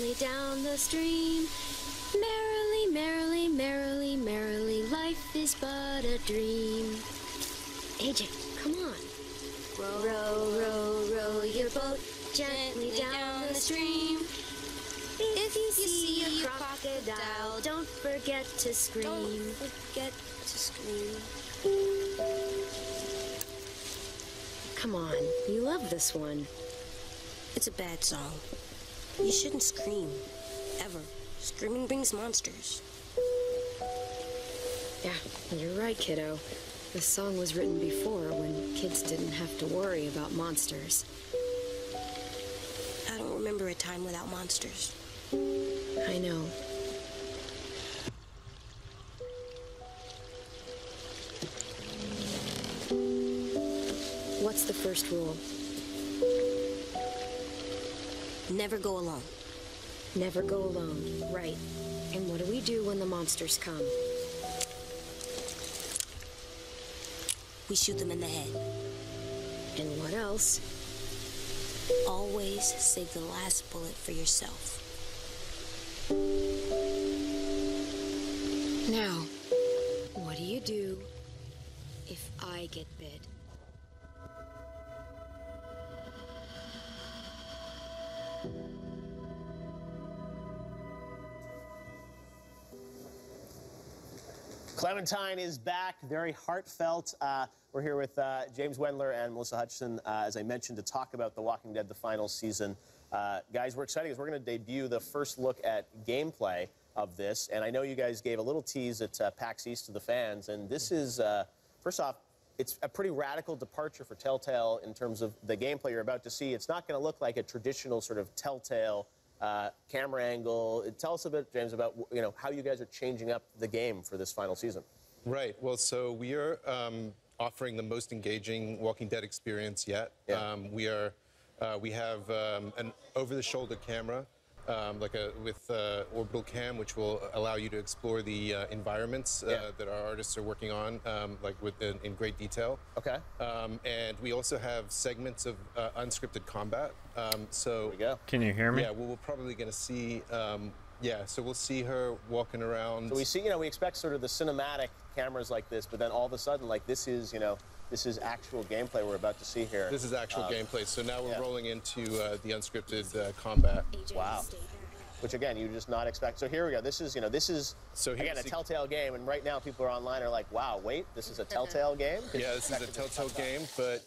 gently down the stream. Merrily, merrily, merrily, merrily, life is but a dream. AJ, come on. Row, row, row, row your boat gently down the stream. If you see a crocodile, don't forget to scream. Don't forget to scream. Come on, you love this one. It's a bad song. You shouldn't scream. Ever. Screaming brings monsters. Yeah, you're right, kiddo. This song was written before, when kids didn't have to worry about monsters. I don't remember a time without monsters. I know. What's the first rule? Never go alone. Never go alone. Right. And what do we do when the monsters come? We shoot them in the head. And what else? Always save the last bullet for yourself. Now, what do you do if I get bit? Clementine is back, very heartfelt. We're here with James Wendler and Melissa Hutchison, as I mentioned, to talk about The Walking Dead, the final season. Guys, we're excited because we're going to debut the first look at gameplay of this. And I know you guys gave a little tease at PAX East to the fans. And this is, first off, it's a pretty radical departure for Telltale in terms of the gameplay you're about to see. It's not going to look like a traditional sort of Telltale camera angle. Tell us a bit, James, about how you guys are changing up the game for this final season. Right. Well, so we are offering the most engaging Walking Dead experience yet. Yeah. We have an over-the-shoulder camera, with orbital cam, which will allow you to explore the environments that our artists are working on, in great detail. Okay. And we also have segments of unscripted combat. So there we go. Can you hear me? Yeah, we're probably going to see. So we'll see her walking around. So we see, we expect sort of the cinematic cameras like this, but then all of a sudden, like this is actual gameplay we're about to see here. This is actual gameplay. So now we're rolling into the unscripted combat. Wow. Which again, you just not expect. So here we go. This is again a Telltale game, and right now people are online are like, wow, wait, this is a Telltale game? Yeah, this is a Telltale game, but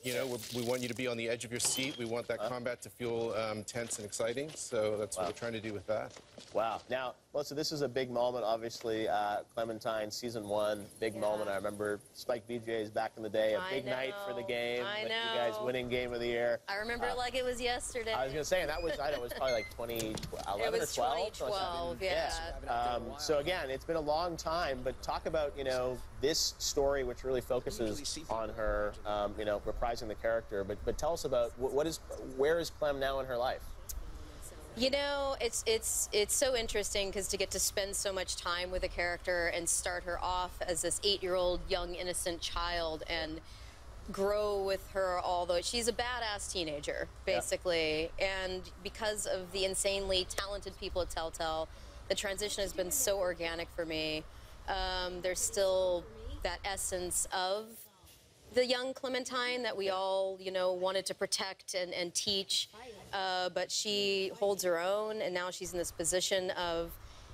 we want you to be on the edge of your seat. We want that combat to feel tense and exciting. So that's what we're trying to do with that. Wow. Now, Melissa, this is a big moment, obviously. Clementine, season 1, big moment. I remember Spike VJ's back in the day, a big night for the game. I know. You guys winning Game of the Year. I remember it like it was yesterday. I was going to say, and that was, I know, it was probably like 2011 or 12. 2012, yeah. So again, it's been a long time, but talk about, this story, which really focuses on her, reprising the character. But tell us about where is Clem now in her life? It's so interesting because to get to spend so much time with a character and start her off as this 8-year-old young innocent child and grow with her, although she's a badass teenager, basically. And because of the insanely talented people at Telltale, the transition has been so organic for me. There's still that essence of the young Clementine that we all, wanted to protect and teach. But she holds her own, and now she's in this position of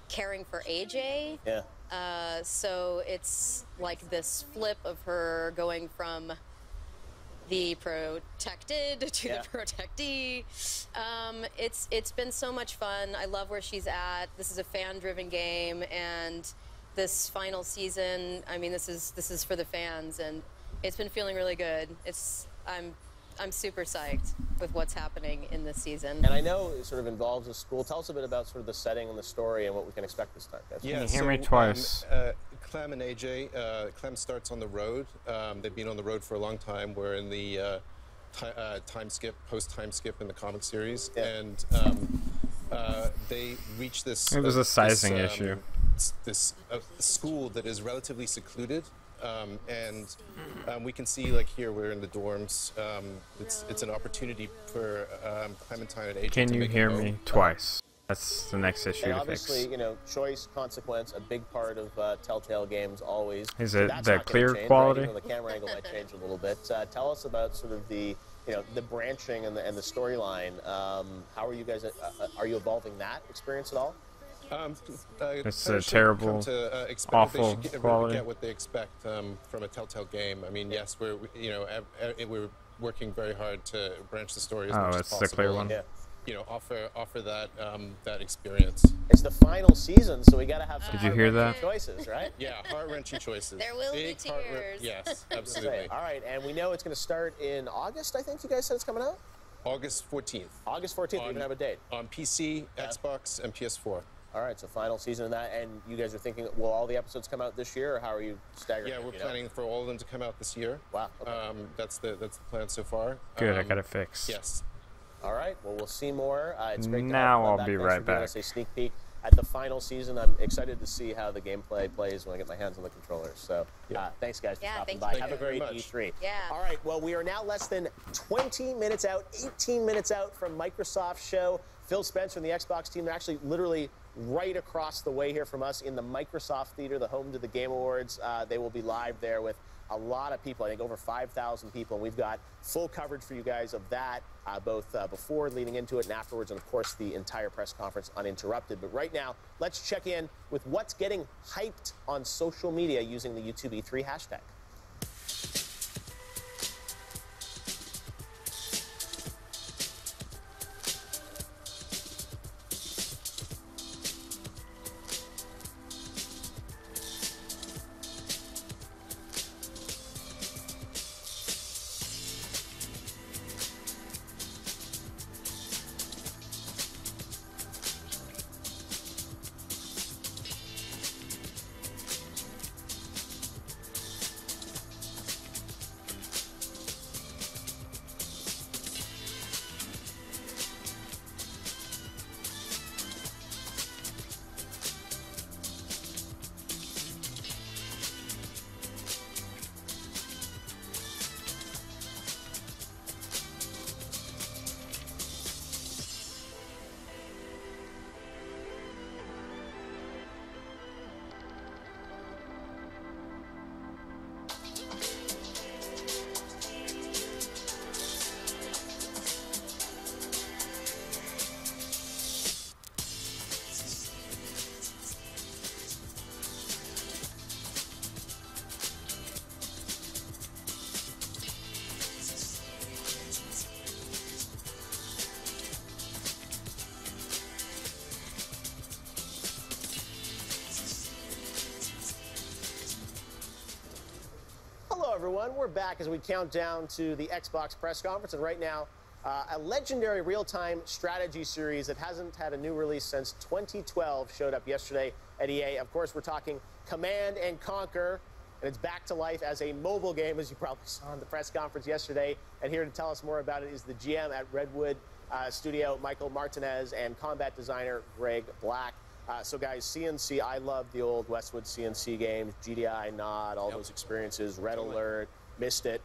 caring for AJ. Yeah. So it's like this flip of her going from the protected to the protectee. It's been so much fun. I love where she's at. This is a fan-driven game, and this final season, I mean, this is for the fans, and it's been feeling really good. I'm super psyched with what's happening in this season. And I know it sort of involves a school. Tell us a bit about sort of the setting and the story and what we can expect this time, guys. Can you hear me twice? Clem and AJ, Clem starts on the road. They've been on the road for a long time. We're in the post-time skip in the comic series. And they reach this... It was a sizing issue. This school that is relatively secluded. We can see, like here, we're in the dorms. It's an opportunity for Clementine and AJ Can to you make hear a me twice? That's the next issue And to obviously, fix. you know, choice, consequence, a big part of Telltale games always. Is So it that's the not gonna clear change, quality? Right? Even the camera angle might change a little bit. Tell us about sort of the, you know, the branching and the storyline. How are you guys? Are you evolving that experience at all? It's players a should terrible, come to, expect, awful they should really quality. get what they expect from a Telltale game. I mean, yes, we're we're working very hard to branch the story as much as it's possible. the clear one. And, Yeah. you know, offer that that experience. It's the final season, so we got to have some Did you hear that? choices, right? Yeah, heart-wrenching choices. There will be Big heart-wren- tears. Yes, Okay, absolutely. all right, and we know it's going to start in August. I think you guys said it's coming out. August 14th. August 14th. We even have a date. On PC, Xbox, and PS4. All right, so final season of that, and you guys are thinking, will all the episodes come out this year, or how are you staggering? Yeah, it, we're you know? planning for all of them to come out this year. Wow, okay. That's the plan so far. Good, I got it fixed. Yes. All right, well, we'll see more. It's great to Now have I'll fun be Thanks right for giving back. us a sneak peek at the final season. I'm excited to see how the gameplay plays when I get my hands on the controllers. So, thanks, guys, for Yeah, stopping thank by. you. Have a Thank you great very much. E3. Yeah. All right, well, we are now less than 20 minutes out, 18 minutes out from Microsoft's show. Phil Spencer and the Xbox team, they're actually literally right across the way here from us in the Microsoft Theater, the home to the Game Awards. They will be live there with a lot of people, I think over 5,000 people. We've got full coverage for you guys of that, both before, leading into it, and afterwards, and of course the entire press conference uninterrupted. But right now, let's check in with what's getting hyped on social media using the YouTube E3 hashtag. Hello, everyone. We're back as we count down to the Xbox press conference. And right now, a legendary real-time strategy series that hasn't had a new release since 2012 showed up yesterday at EA. Of course, we're talking Command and Conquer. And it's back to life as a mobile game, as you probably saw in the press conference yesterday. And here to tell us more about it is the GM at Redwood Studio, Michael Martinez, and combat designer Greg Black. So, guys, CNC, I love the old Westwood CNC games, GDI, Nod, all those experiences, Red Alert, missed it.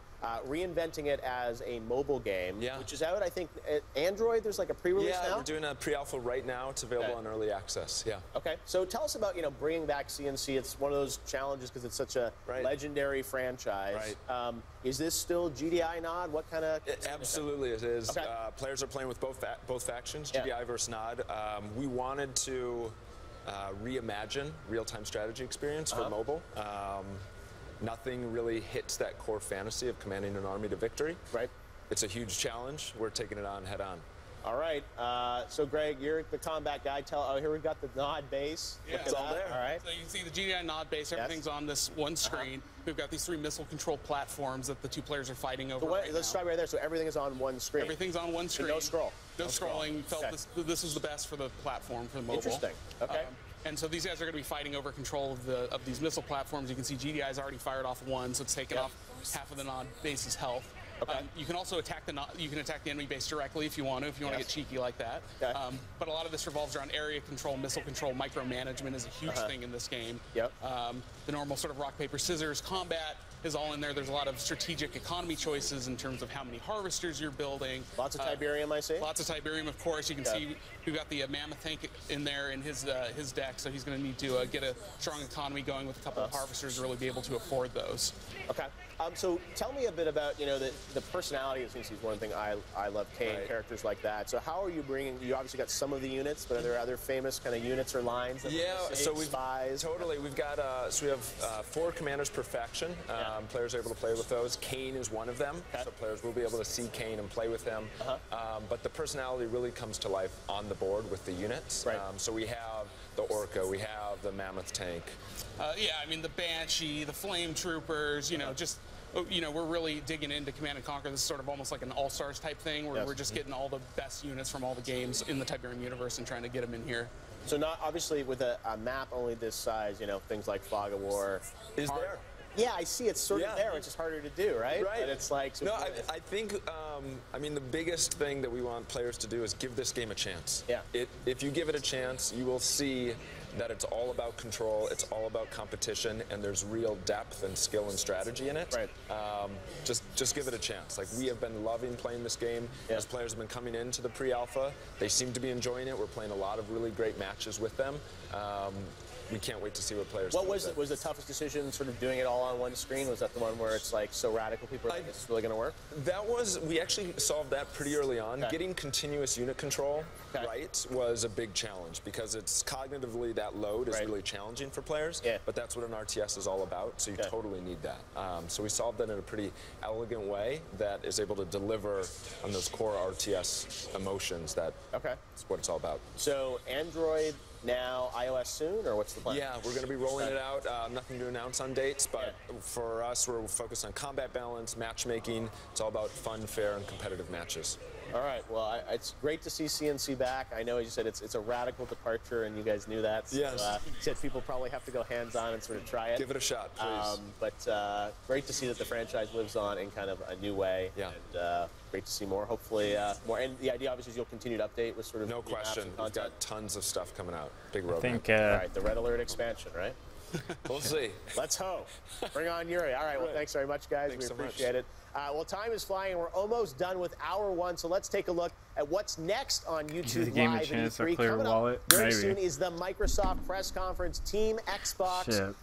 Reinventing it as a mobile game, which is out, I think, at Android. There's like a pre-release now? Yeah, we're doing a pre-alpha right now. It's available on early access, Okay, so tell us about, bringing back CNC. It's one of those challenges because it's such a legendary franchise. Is this still GDI Nod? What kind of... Absolutely, it is. Okay. Players are playing with both factions, GDI versus Nod. We wanted to reimagine real-time strategy experience for mobile. Nothing really hits that core fantasy of commanding an army to victory. Right. It's a huge challenge. We're taking it on head-on. All right. So, Greg, you're the combat guy. Here we've got the Nod base. Yeah, it's all there. All right. So you can see the GDI Nod base. Everything's on this one screen. We've got these 3 missile control platforms that the 2 players are fighting over. Let's start right there. So everything is on one screen. Everything's on one screen. No scroll. No scrolling. Felt this was the best for the platform for the mobile. Interesting. Okay. And so these guys are going to be fighting over control of these missile platforms. You can see GDI's already fired off 1, so it's taken off half of the Nod base's health. Okay. You can also attack the enemy base directly if you want to get cheeky like that. Okay. But a lot of this revolves around area control, missile control, micromanagement is a huge thing in this game. Yep. The normal sort of rock paper scissors combat is all in there. There's a lot of strategic economy choices in terms of how many harvesters you're building. Lots of Tiberium, I see. Lots of Tiberium, of course. You can see we've got the Mammoth tank in there in his deck, so he's going to need to get a strong economy going with a couple of harvesters to really be able to afford those. Okay. So tell me a bit about, you know, the personality of CNC is one thing I love, Kane, characters like that. So how are you bringing, you obviously got some of the units, but are there other famous kind of units or lines? That So we've spies? Totally. We've got, so we have 4 commanders per faction. Players are able to play with those. Kane is one of them, so players will be able to see Kane and play with him. But the personality really comes to life on the board with the units. Right. So we have the Orca, we have the Mammoth tank. Yeah, I mean, the Banshee, the Flame Troopers, you know, just, you know, we're really digging into Command & Conquer. This is sort of almost like an all-stars type thing where we're just getting all the best units from all the games in the Tiberium universe and trying to get them in here. So not, obviously, with a map only this size, you know, things like Fog of War. Is there? Yeah, I see it's sort of there, which is harder to do, right? Right. And it's like... So no, I think, I mean, the biggest thing that we want players to do is give this game a chance. Yeah. If you give it a chance, you will see that it's all about control, it's all about competition, and there's real depth and skill and strategy in it. Right. Just give it a chance. Like, we have been loving playing this game. As players have been coming into the pre-alpha, they seem to be enjoying it. We're playing a lot of really great matches with them. We can't wait to see what players do. What was the toughest decision, sort of doing it all on one screen? Was that the one where it's like so radical, people are like, this is really going to work? That was, we actually solved that pretty early on. Getting continuous unit control right was a big challenge because it's cognitively that load is really challenging for players. But that's what an RTS is all about, so you totally need that. So we solved that in a pretty elegant way that is able to deliver on those core RTS emotions that is what it's all about. So Android now, iOS soon, or what's the plan? Yeah, we're going to be rolling it out. Nothing to announce on dates, but for us, we're focused on combat balance, matchmaking. It's all about fun, fair, and competitive matches. All right. Well, it's great to see CNC back. I know, as you said, it's a radical departure, and you guys knew that. So, Yes. said people probably have to go hands-on and sort of try it. Give it a shot, please. But great to see that the franchise lives on in kind of a new way. Yeah. And great to see more. Hopefully more. And the idea, obviously, is you'll continue to update with sort of No new maps question. and We've content. got tons of stuff coming out. Big roadmap. I think All right, the Red Alert expansion, right? We'll see. Let's hope. Bring on Yuri. All right, well, thanks very much, guys. Thanks we so appreciate it. Well, time is flying, and we're almost done with hour 1, so let's take a look at what's next on YouTube Game Live a chance at to E3. clear Coming wallet? up very Maybe. soon is the Microsoft press conference, Team Xbox. Shit.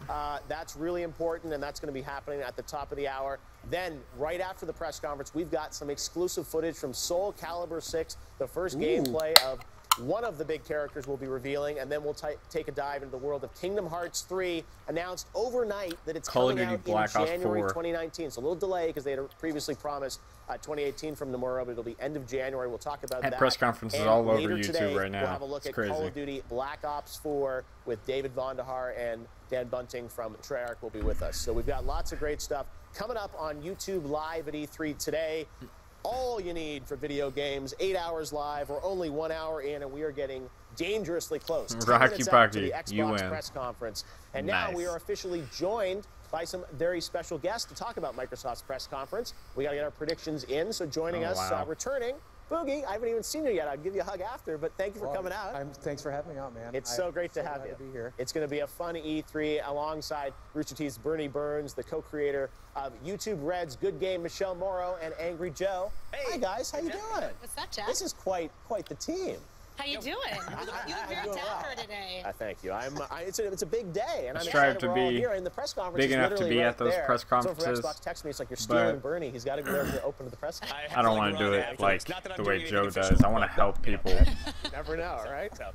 That's really important, and that's going to be happening at the top of the hour. Then, right after the press conference, we've got some exclusive footage from Soul Calibur 6, the first gameplay of one of the big characters we'll be revealing, and then we'll take a dive into the world of Kingdom Hearts 3, announced overnight that it's Call of coming Duty out Black in Ops January 4. 2019. So a little delay because they had previously promised 2018 from Nomura, but it'll be end of January. We'll talk about that. press conferences And all over later YouTube today, right now. We'll have a look It's at Call crazy. of Duty Black Ops 4 with David Vonderhaar and Dan Bunting from Treyarch will be with us. So we've got lots of great stuff coming up on YouTube Live at E3 today. All you need for video games, 8 hours live. We're only 1 hour in, and we are getting dangerously close. 10 Rocky minutes out to the Pocky, you Xbox win. press conference. And now we Nice. are officially joined by some very special guests to talk about Microsoft's press conference. We got to get our predictions in, so joining us, wow. returning, Boogie. I haven't even seen you yet. I'll give you a hug after, but thank you for coming out. Thanks for having me out, man. It's so great to have glad you. to be here. It's going to be a fun E3 alongside Rooster Teeth's Bernie Burns, the co-creator of YouTube Red's Good Game, Michelle Morrow, and Angry Joe. Hey. Hi, guys. How you doing? What's up, Jack? This is quite the team. How you doing? You look very dapper today. Thank you. It's a big day, and I'm Strive excited to we're all be here. And the press conference big is enough to literally be right at those there. press Someone conferences, from Xbox texted me. It's like you're stealing but Bernie. He's got to be there to open to the press conference. I don't want to do it like the way Joe does. I want to help people. Never know, right? So,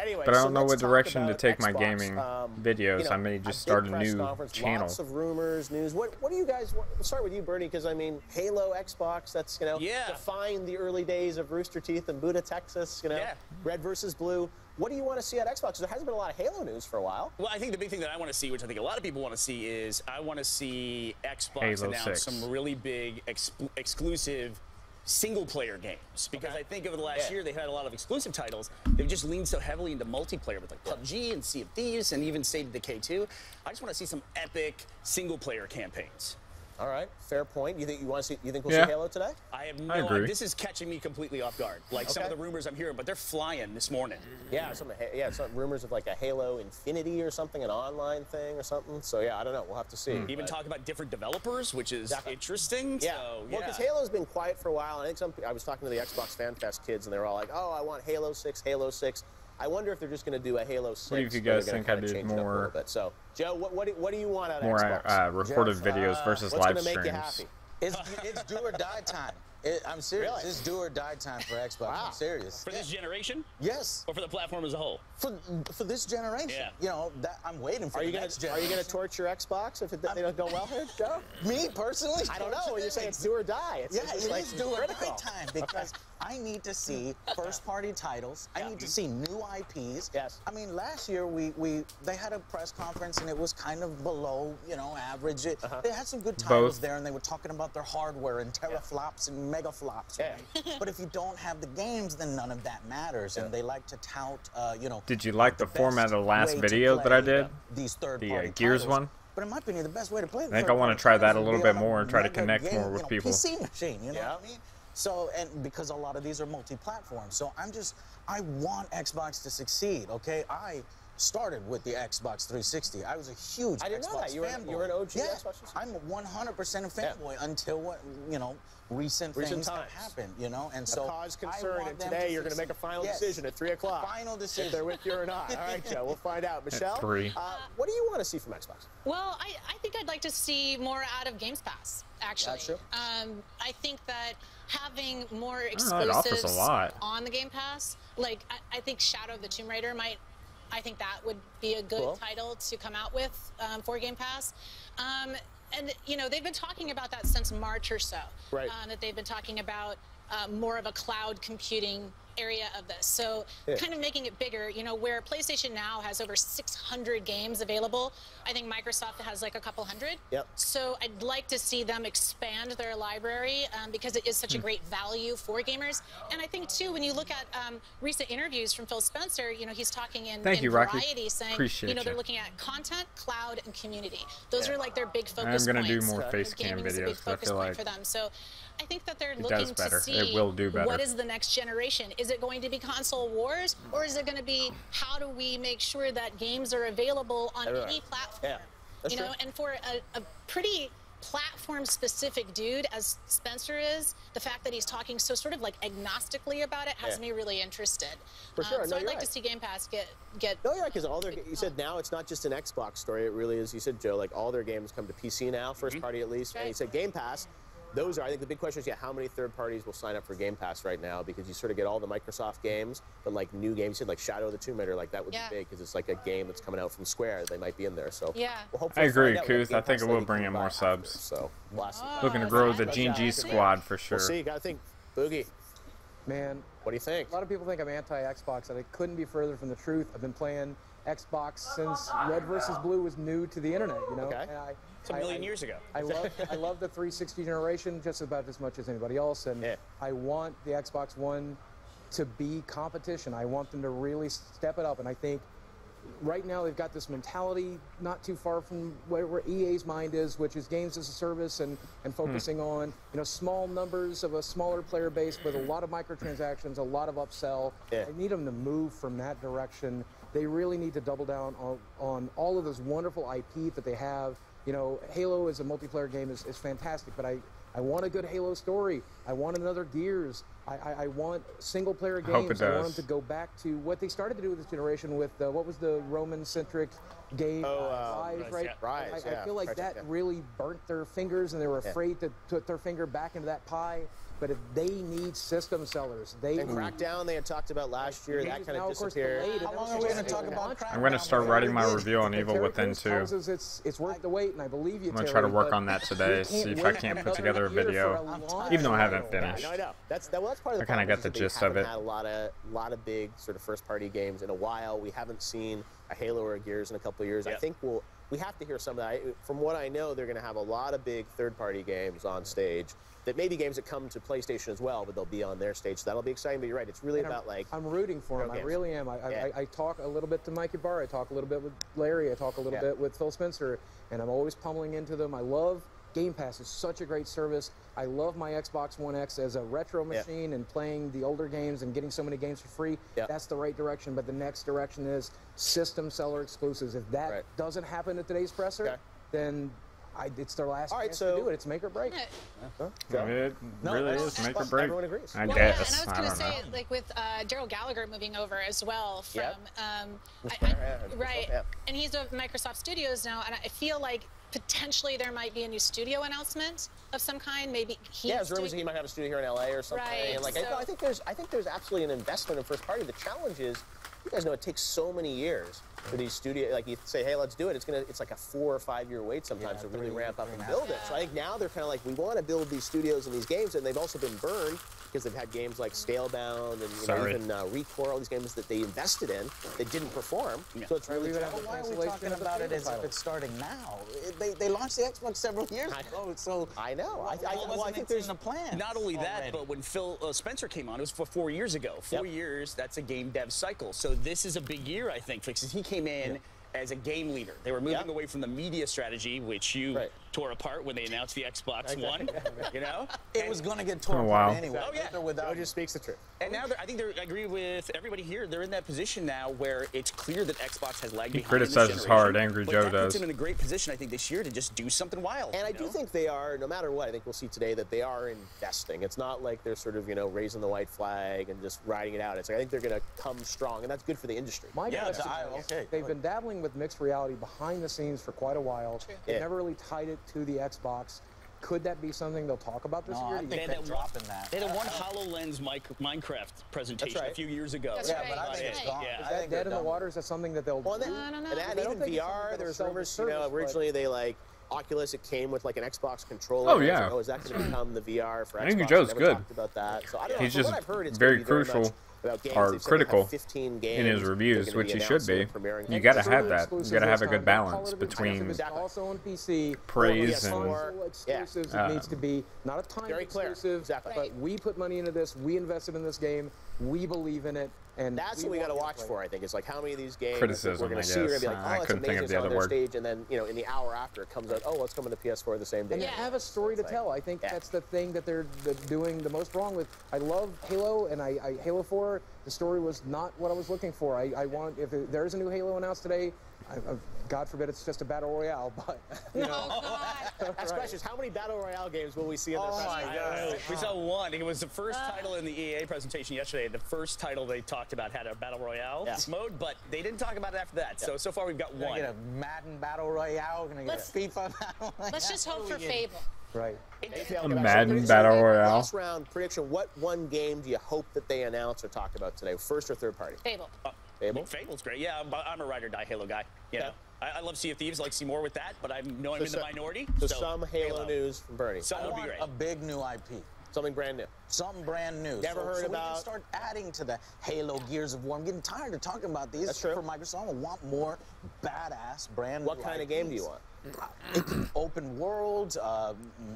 anyway, But I so don't know let's what talk direction to about take my Xbox. gaming videos. You know, I may a just big start a press new conference, channel. Lots of rumors, news. What do you guys want? We'll start with you, Bernie, because I mean, Halo, Xbox. That's defined the early days of Rooster Teeth and Buda, Texas. Red versus Blue. What do you want to see at Xbox? 'Cause there hasn't been a lot of Halo news for a while. Well, I think the big thing that I want to see, which I think a lot of people want to see, is I want to see Xbox Halo announce 6. some really big exclusive single-player games. Because I think over the last year, they've had a lot of exclusive titles. They've just leaned so heavily into multiplayer with like PUBG and Sea of Thieves and even State of Decay 2. I just want to see some epic single-player campaigns. All right, fair point. You think we'll see Halo today? I have no idea. This is catching me completely off guard. Like some of the rumors I'm hearing, but they're flying this morning. Yeah, some rumors of like a Halo Infinity or something, an online thing or something. So yeah, I don't know. We'll have to see. Even talk about different developers, which is interesting. Yeah. So, well, because Halo's been quiet for a while. And I think I was talking to the Xbox Fan Fest kids, and they were all like, "Oh, I want Halo 6, Halo 6." I wonder if they're just going to do a Halo 6. What do you guys think I did more? So, Joe, what do you want out of more Xbox? Recorded videos versus live streams. Make you happy? It's do or die time. I'm serious. Really? It's do or die time for Xbox. Wow. I'm serious. For this generation? Yes. Or for the platform as a whole? For this generation. Yeah. You know, I'm waiting for the next generation. Are you going to torture Xbox if they don't go well here, Joe? Me, personally? I don't know. You're saying it's do or die. It is do or die time because I need to see first-party titles. I need to see new IPs. Yes. I mean, last year they had a press conference and it was kind of below, average. They had some good titles there, and they were talking about their hardware and teraflops and megaflops. Yeah. Right? But if you don't have the games, then none of that matters. And they like to tout, Did you like the format of the last video that I did? These third-party Gears titles. one? But in my opinion, the best way to play. I think I want to try that a little bit more and try to connect more with people. PC machine, you know what I mean? So, and because a lot of these are multi-platform, so I want Xbox to succeed. Okay, I started with the Xbox 360. I was a huge Xbox fanboy. You were an OG Xbox? I'm 100% a fanboy until recent things that happened, and so cause concern, and today you're going to make a final decision at 3 o'clock. Final decision. If they're with you or not. All right, Joe, we'll find out. Michelle, 3. What do you want to see from Xbox? Well, I think I'd like to see more out of Games Pass, actually. That's true. I think that having more exclusives on the Game Pass, like I think Shadow of the Tomb Raider I think that would be a good title to come out with for Game Pass. And, they've been talking about that since March or so. Right. That they've been talking about more of a cloud computing area of this. So kind of making it bigger, where PlayStation Now has over 600 games available, I think Microsoft has like a couple hundred. Yep. So I'd like to see them expand their library because it is such a great value for gamers. And I think, too, when you look at recent interviews from Phil Spencer, he's talking in Variety saying, they're looking at content, cloud, and community. Those are like their big focus points. I'm going to do more face cam videos, but I feel like for them. So I think that they're looking to see what is the next generation. Is it going to be console wars, or is it going to be how do we make sure that games are available on any platform? Yeah. And for a pretty platform-specific dude as Spencer is, the fact that he's talking so sort of like agnostically about it has me really interested. For sure. So I'd like to see Game Pass get. No, you're right, because you said now it's not just an Xbox story. It really is. You said, Joe, like all their games come to PC now, first party at least. Right. And you said Game Pass. Those are, I think the big question is, how many third parties will sign up for Game Pass right now? Because you sort of get all the Microsoft games, but like new games, you said like Shadow of the Tomb Raider, like that would be big because it's like a game that's coming out from Square. They might be in there. So we'll hopefully I agree, Kuth. I think it will bring in more subs. So looking to grow the GG squad for sure. We'll see. You got to think, Boogie. Man, what do you think? A lot of people think I'm anti-Xbox, and I couldn't be further from the truth. I've been playing Xbox since Red vs. Blue was new to the internet. Okay. And it's a million years ago. I love the 360 generation just about as much as anybody else, and I want the Xbox One to be competition. I want them to really step it up, and I think right now they've got this mentality not too far from where EA's mind is, which is games as a service and focusing on small numbers of a smaller player base with a lot of microtransactions, a lot of upsell. I need them to move from that direction. They really need to double down on all of this wonderful IP that they have. Halo as a multiplayer game is fantastic, but I want a good Halo story. I want another Gears. I want single-player games. I want them to go back to what they started to do with this generation with, what was the Roman-centric game? Rise, right? Rise, I feel like that really burnt their fingers, and they were afraid to put their finger back into that pie. But if they need system sellers, and Crackdown they had talked about last year, that kind of disappeared. How long are we going to talk about Crackdown? I'm going to start writing my review on Evil Within 2. It's worth the wait, and I believe you. I'm going to try to work on that today, see if I can't put together a video, even though I haven't finished. I know. That's part of the I kind of got the gist of it. Had a lot of big sort of first-party games in a while. We haven't seen a Halo or a Gears in a couple of years. I think we have to hear some of that. From what I know, they're going to have a lot of big third-party games on stage. That may be games that come to PlayStation as well, but they'll be on their stage. So that'll be exciting. But you're right, it's really about like. I'm rooting for them. I really am. I talk a little bit to Mike Ibarra. I talk a little bit with Larry. I talk a little bit with Phil Spencer, and I'm always pummeling into them. I love Game Pass is such a great service. I love my Xbox One X as a retro machine and playing the older games and getting so many games for free. That's the right direction, but the next direction is system seller exclusives. If that doesn't happen at today's presser, then it's their last chance to do it. It's make or break. It really is make or break. Everyone agrees. I Well, guess. and I was going to say, like with Daryl Gallagher moving over as well from, right, and he's with Microsoft Studios now, and I feel like potentially there might be a new studio announcement of some kind. Maybe there's rumors that he might have a studio here in LA or something. Right, And like, I think there's absolutely an investment in first party. The challenge is, you guys know it takes so many years for these studios. Like you say, hey, let's do it. It's like a 4 or 5 year wait sometimes to really ramp up and build it. So I think now they're kind of like, we want to build these studios and these games, and they've also been burned because they've had games like Scalebound and even ReCore, all these games that they invested in that didn't perform. So it's really why are we talking about it as if it's starting now? They launched the Xbox several years ago, so I know. I think there's a plan. Not only that, but when Phil Spencer came on, it was for 4 years ago. 4 years, that's a game dev cycle. So this is a big year, I think, because he came in as a game leader. They were moving away from the media strategy, which you tore apart when they announced the Xbox One. You know, it was going to get torn apart anyway. Oh yeah, Joe just speaks the truth. And now I think I agree with everybody here. They're in that position now where it's clear that Xbox has lagged behind. He criticizes hard, Angry Joe that does. puts him in a great position, I think, this year to just do something wild. And I do think they are, no matter what, I think we'll see today that they are investing. It's not like they're sort of, raising the white flag and just riding it out. It's like, I think they're going to come strong, and that's good for the industry. My guess is they've been dabbling with mixed reality behind the scenes for quite a while. They never really tied it to the Xbox. Could that be something they'll talk about this year? I think they're dropping that. They had a one HoloLens Minecraft presentation a few years ago. That's right. But I think it's gone. Is that dead in the water? Is that something that they'll do? I don't know. And even VR, there's rumors, originally they Oculus, it came with like an Xbox controller. Oh, yeah. Like, is that going to become the VR for Xbox? Angry Joe's never good. Talked about that. So I don't know. He's From just what I've heard, it's very gonna be very crucial much about or games. critical 15 games in his reviews, which he should be. You got to have that. You got to have a good balance between also on PC praise and exclusives. It needs to be not a time exclusive, but we put money into this. We invested in this game. We believe in it. And that's what we got to watch for, I think. It's like how many of these games criticism, we're going to see. We're going to be like, oh, it's amazing, it's on their stage, and then in the hour after it comes out, oh, well, it's coming to PS4 the same day. And they have a story to tell. I think that's the thing that they're doing the most wrong with. I love Halo, and Halo 4. The story was not what I was looking for. I want, if there is a new Halo announced today, God forbid it's just a battle royale, but That's questions. How many battle royale games will we see in this? Oh my God! We saw one. It was the first title in the EA presentation yesterday. The first title they talked about had a battle royale mode, but they didn't talk about it after that. So far we've got one. We're gonna get a Madden battle royale. We're gonna get a FIFA battle royale. Let's just hope for Fable. Right. A Madden Battle Royale. Last round prediction. What one game do you hope that they announce or talk about today? First or third party? Fable. Fable? Fable's great. Yeah, I'm a ride or die Halo guy. You know, I love Sea of Thieves. I like to see more with that, but I know I'm in the minority. So some Halo news from Bernie. Some would be great. A big new IP. Something brand new. Something brand new. Never heard so about. We can start adding to the Halo Gears of War. I'm getting tired of talking about these. That's true. For Microsoft, I want more badass brand new What kind of game do you want? Open world,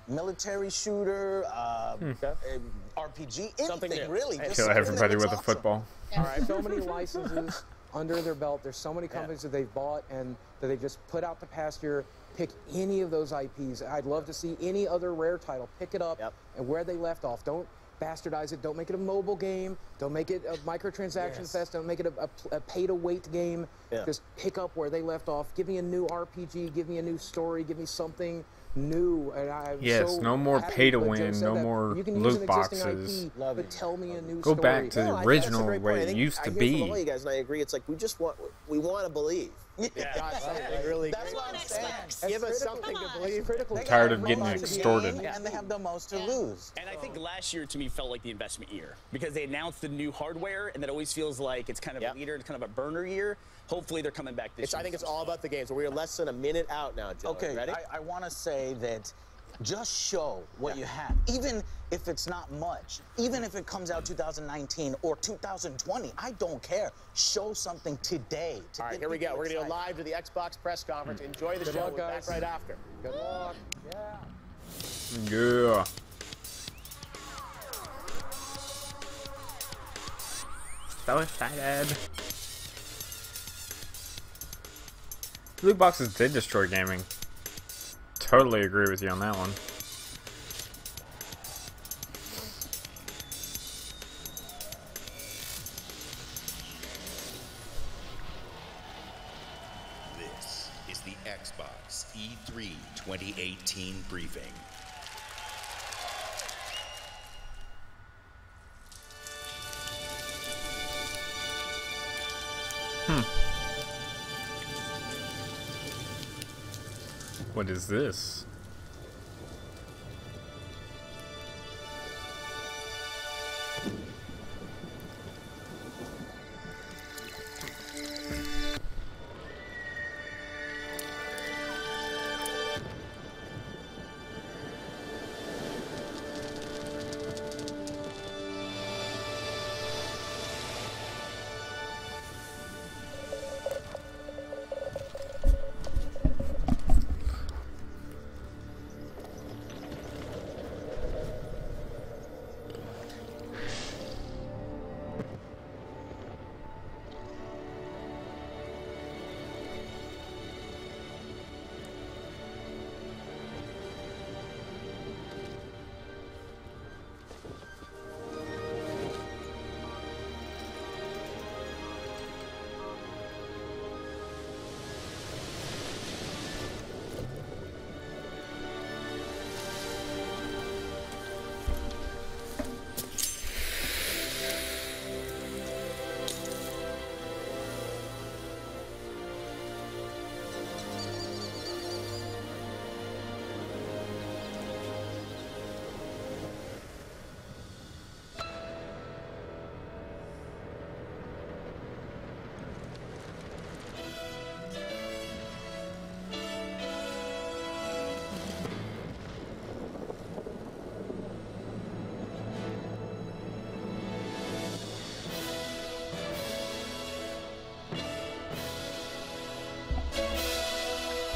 military shooter, RPG, anything really. Kill everybody with a football. All right. So many licenses under their belt. There's so many companies that they've bought and that they just put out to pasture. Pick any of those IPs. I'd love to see any other Rare title. Pick it up and where they left off. Don't bastardize it. Don't make it a mobile game. Don't make it a microtransaction fest. Don't make it a pay-to-wait game. Just pick up where they left off. Give me a new RPG. Give me a new story. Give me something new. And I'm no more pay-to-win. No more loot boxes. IP, but tell me a new Go story. back to the original way it used to be. From all you guys, and I agree. It's like we want to believe. Really That's what I'm saying. Give us something to believe. I'm tired of getting extorted. And they have the most to lose. And I think last year, to me, felt like the investment year because they announced the new hardware, and that always feels like it's kind of a leader, it's kind of a burner year. Hopefully, they're coming back this year. I think it's all about the games. We're less than a minute out now, Joe. Okay, ready? I want to say that just show what you have, even if it's not much, even if it comes out 2019 or 2020, I don't care. Show something today. All right, here we go. We're going to go live to the Xbox press conference. Enjoy the show. We're back right after. Good luck. Yeah. So excited. Loot boxes did destroy gaming. totally agree with you on that one. This is the Xbox E3 2018 briefing. What is this?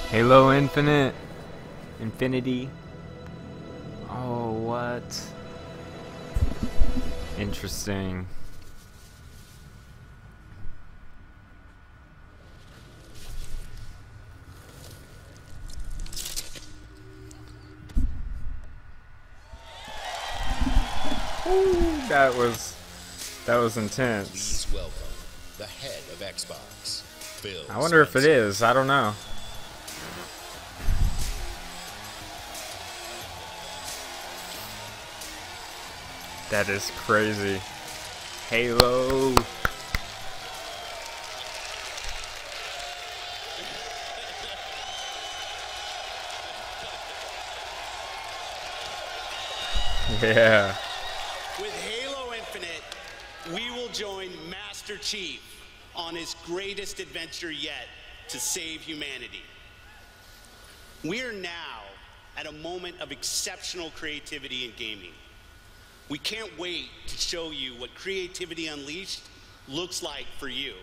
Halo Infinite. Infinity. Oh, what? Interesting. Ooh, that was intense. Please welcome the head of Xbox, Phil I wonder if it is. I don't know. That is crazy. Halo. Yeah. With Halo Infinite, we will join Master Chief on his greatest adventure yet to save humanity. We are now at a moment of exceptional creativity in gaming. We can't wait to show you what Creativity Unleashed looks like for you.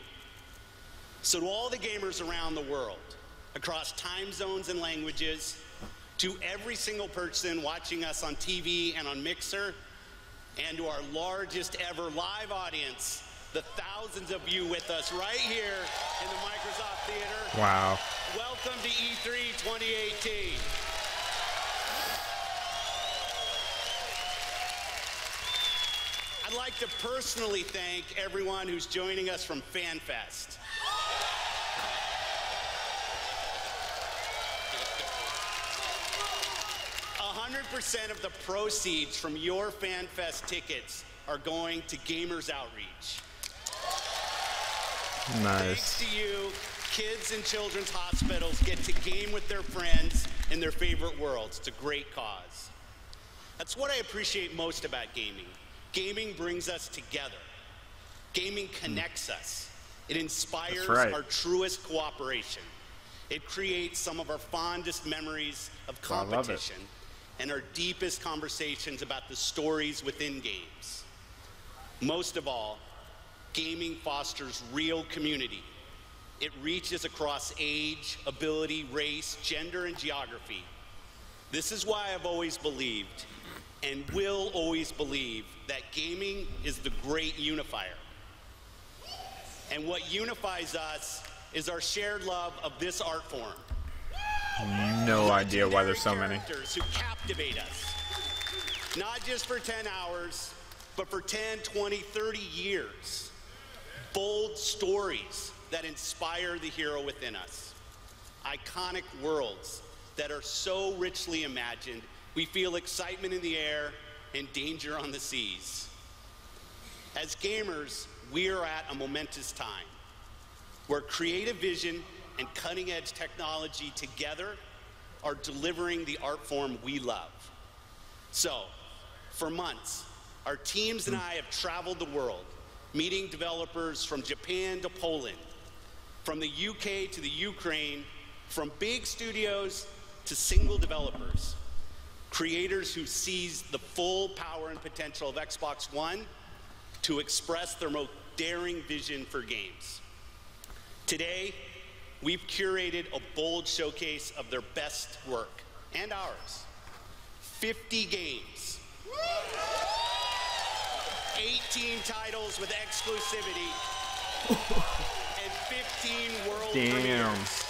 So to all the gamers around the world, across time zones and languages, to every single person watching us on TV and on Mixer, and to our largest ever live audience, the thousands of you with us right here in the Microsoft Theater. Wow. Welcome to E3 2018. I'd like to personally thank everyone who's joining us from FanFest. % of the proceeds from your FanFest tickets are going to Gamers Outreach. Nice. Thanks to you, kids in children's hospitals get to game with their friends in their favorite worlds. It's a great cause. That's what I appreciate most about gaming. Gaming brings us together. Gaming connects us. It inspires our truest cooperation. It creates some of our fondest memories of competition and our deepest conversations about the stories within games. Most of all, gaming fosters real community. It reaches across age, ability, race, gender, and geography. This is why I've always believed, and will always believe, that gaming is the great unifier. And what unifies us is our shared love of this art form. No idea why there's so many. Who captivate us. Not just for 10 hours, but for 10, 20, 30 years. Bold stories that inspire the hero within us. Iconic worlds that are so richly imagined, we feel excitement in the air and danger on the seas. As gamers, we are at a momentous time where creative vision and cutting-edge technology together are delivering the art form we love. So, for months, our teams and I have traveled the world, meeting developers from Japan to Poland, from the UK to the Ukraine, from big studios to single developers, creators who seize the full power and potential of Xbox One to express their most daring vision for games. Today, we've curated a bold showcase of their best work, and ours. 50 games. 18 titles with exclusivity. And 15 world premieres.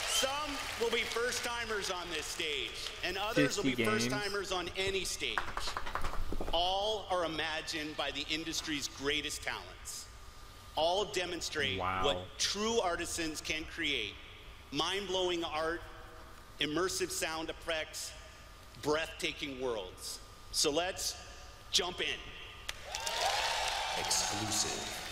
Some will be first-timers on this stage, and others will be first-timers on any stage. All are imagined by the industry's greatest talents. All demonstrate what true artisans can create. Mind-blowing art, immersive sound effects, breathtaking worlds. So let's jump in. Exclusive.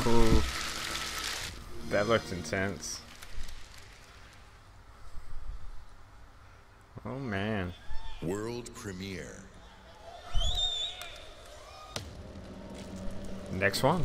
Ooh, that looks intense. Oh man. World premiere. Next one.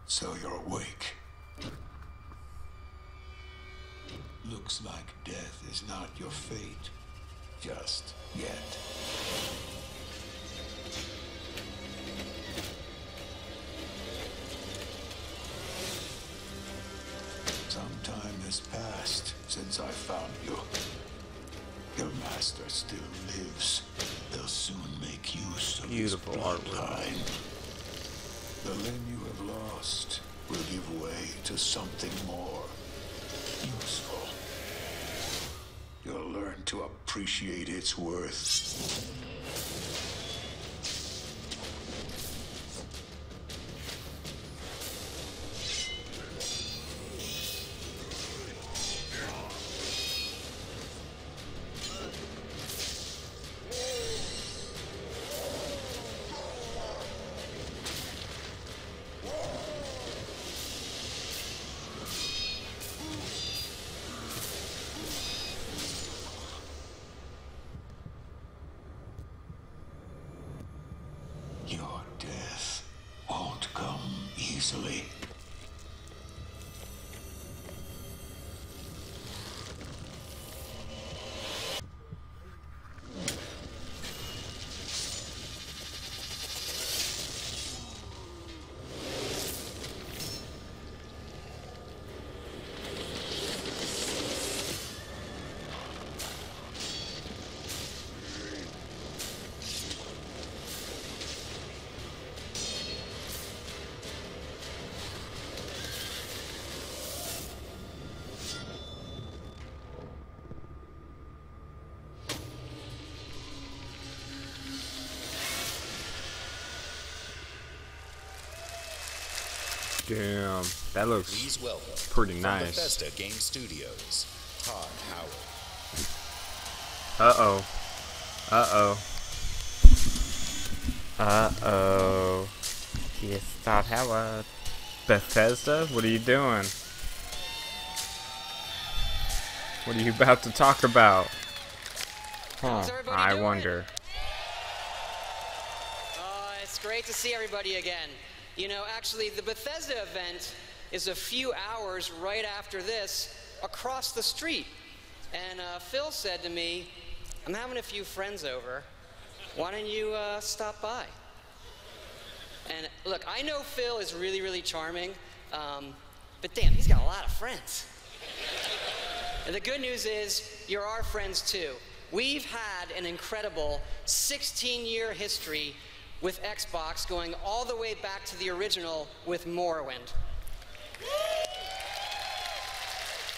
So you're awake. Looks like death is not your fate. Just yet. Some time has passed since I found you. Your master still lives. They'll soon make use of his bloodline. The limb you have lost will give way to something more useful. You'll learn to appreciate its worth. easily. Damn, that looks Please welcome pretty from nice. Bethesda Game Studios, Todd Howard. Uh-oh. Uh-oh. Uh-oh. Yes, Todd Howard. Bethesda? What are you doing? What are you about to talk about? Huh, I wonder. It's great to see everybody again. You know, actually, the Bethesda event is a few hours right after this across the street. And Phil said to me, I'm having a few friends over. Why don't you stop by? And look, I know Phil is really, really charming, but damn, he's got a lot of friends. And the good news is, you're our friends too. We've had an incredible 16-year history with Xbox, going all the way back to the original with Morrowind.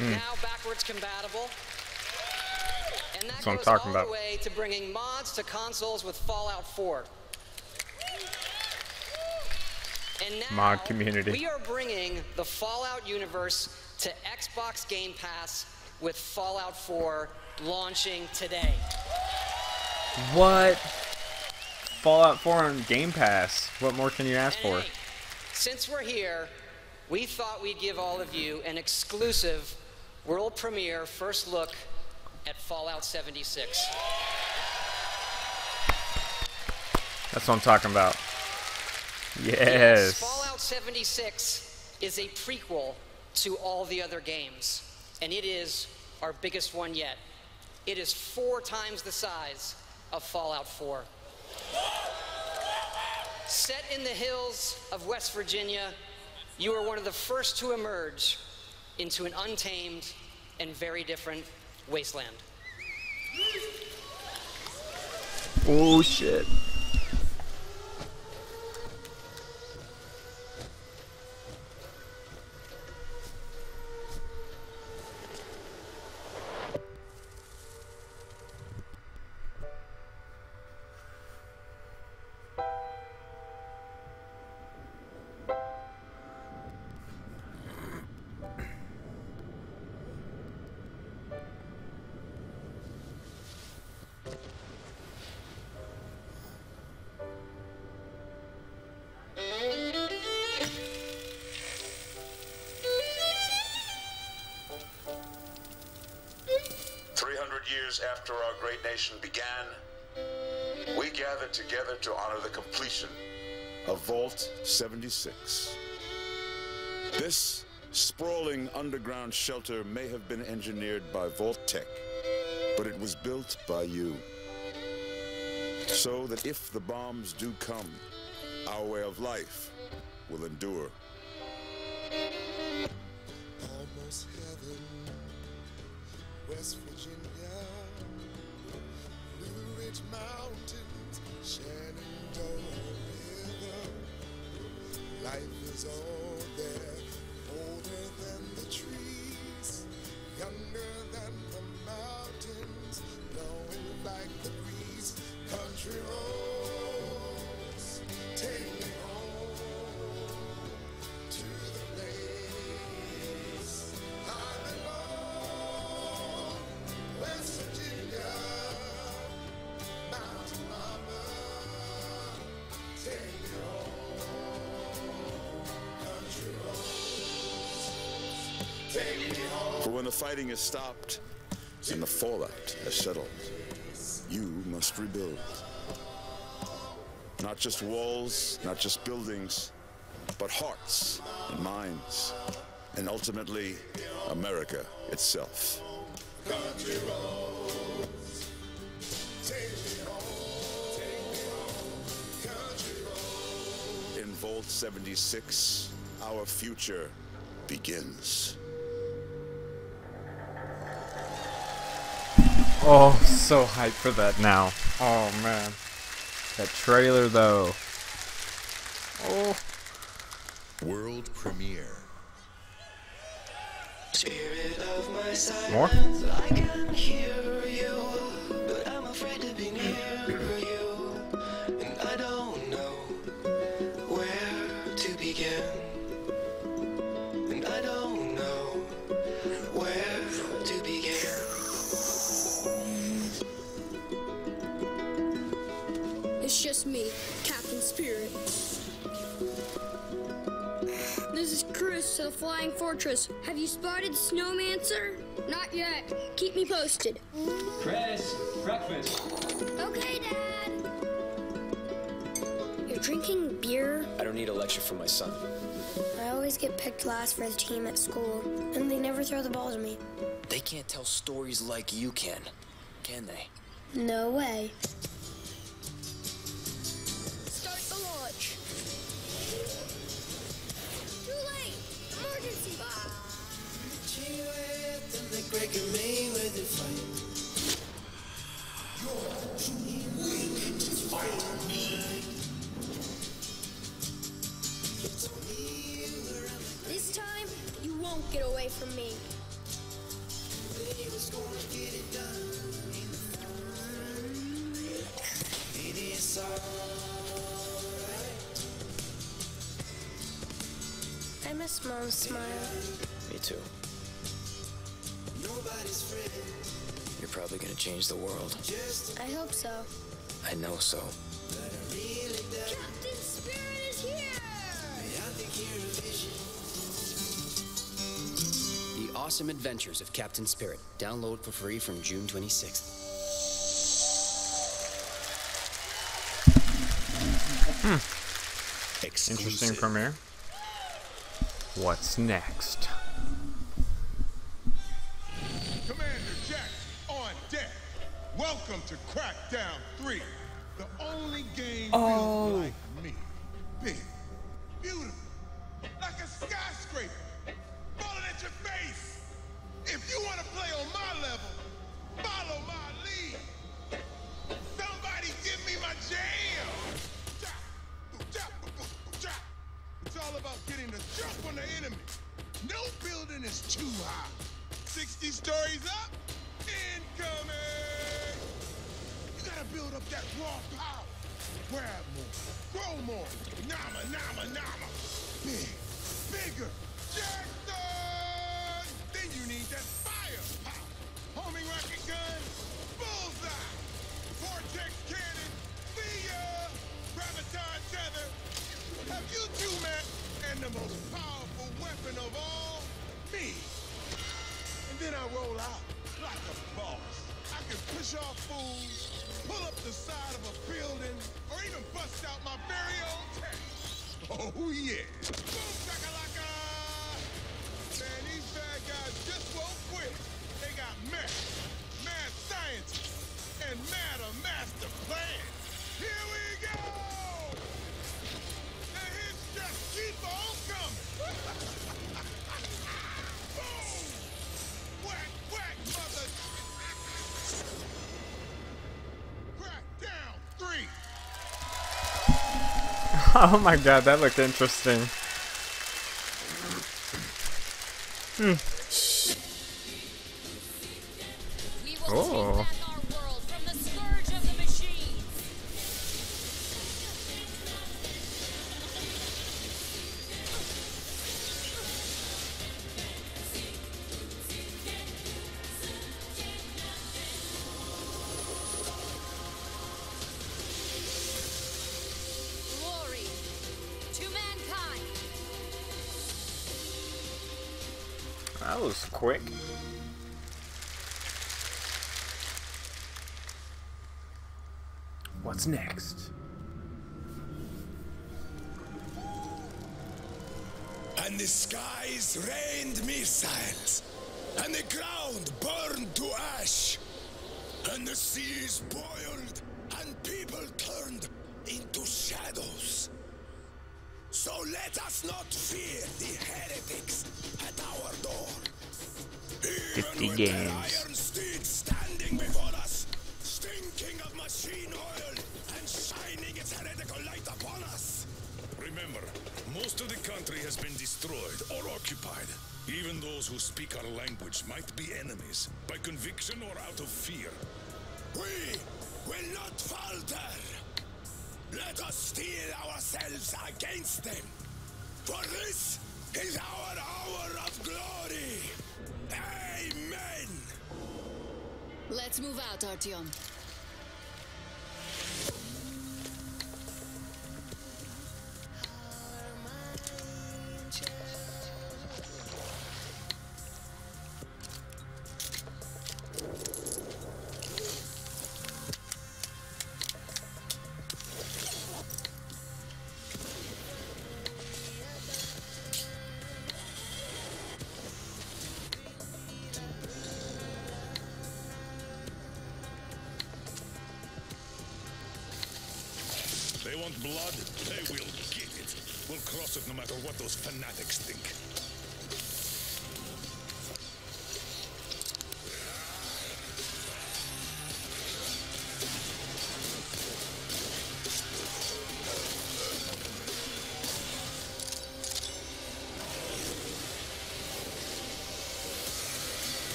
Now backwards compatible. And that goes all the way to bringing mods to consoles with Fallout 4. And now Mod community. we are bringing the Fallout universe to Xbox Game Pass with Fallout 4 launching today. What? Fallout 4 on Game Pass. What more can you ask for? Hey, since we're here, we thought we'd give all of you an exclusive world premiere first look at Fallout 76. That's what I'm talking about. Yes. Fallout 76 is a prequel to all the other games, and it is our biggest one yet. It is 4 times the size of Fallout 4. Set in the hills of West Virginia, you are one of the first to emerge into an untamed and very different wasteland. Oh shit. After our great nation began, we gathered together to honor the completion of Vault 76. This sprawling underground shelter may have been engineered by Vault-Tec, but it was built by you. So that if the bombs do come, our way of life will endure. Almost heaven, West Virginia. Mountains, Shenandoah River. Life is all there, older than the trees, younger than the mountains, blowing like the breeze. Country roads, take me home to the place I belong, West Virginia. For when the fighting is stopped and the fallout has settled, you must rebuild. Not just walls, not just buildings, but hearts and minds, and ultimately, America itself. Country roads, take me home, country roads. In Vault 76, our future begins. Oh, so hyped for that now. Oh man. That trailer though. Oh. World premiere. Spirit of my More? silence, I can hear you, but I'm afraid to be near you, and I don't know where to begin, and I don't know where to begin. It's just me, Captain Spirit. This is Chris to the Flying Fortress. Have you spotted Snowmancer? Not yet. Keep me posted. Chris, breakfast. Okay, Dad. You're drinking beer? I don't need a lecture from my son. I always get picked last for the team at school, and they never throw the ball to me. They can't tell stories like you can they? No way. Start the launch. Too late. Emergency. This time, you won't get away from me. I miss Mom's smile. Me too. You're probably gonna change the world. I hope so. I know so. Captain Spirit is here! The Awesome Adventures of Captain Spirit. Download for free from June 26th. Interesting premiere. What's next? Commander Jack on deck. Welcome to Crackdown 3, the only game built like me. Big, beautiful, like a skyscraper, falling at your face. If you want to play on my level, follow my lead. Somebody give me my jam. It's all about getting the jump on the enemy. No building is too high. 60 stories up, incoming! You gotta build up that raw power. Grab more, grow more. Nama, nama, nama. Big, bigger. Jackson! Then you need that firepower. Homing rocket gun, bullseye. Vortex cannon, see ya. Graviton tether. Have you two met? And the most powerful weapon of all, me. And then I roll out like a boss. I can push off fools, pull up the side of a building, or even bust out my very own tank. Oh yeah. Boom shakalaka! Man, these bad guys just won't quit. They got mad scientists, and mad a master plan. Here we go! The hits just keep on coming. Boom! Whack, whack, mother! Crackdown 3! Oh my god, that looked interesting. Oh. Glory to mankind. That was quick. What's next? and the skies rained missiles, and the ground burned to ash, and the seas boiled, and people turned into shadows. So let us not fear the heretics at our door. 50 Even with games. their iron steeds standing before us, stinking of machine oil and shining its heretical light upon us. Remember, most of the country has been destroyed or occupied. Even those who speak our language might be enemies, by conviction or out of fear. We will not falter. Let us steel ourselves against them. For this is our hour of glory. Amen. Let's move out, Artyom. They want blood, they will get it. We'll cross it no matter what those fanatics think.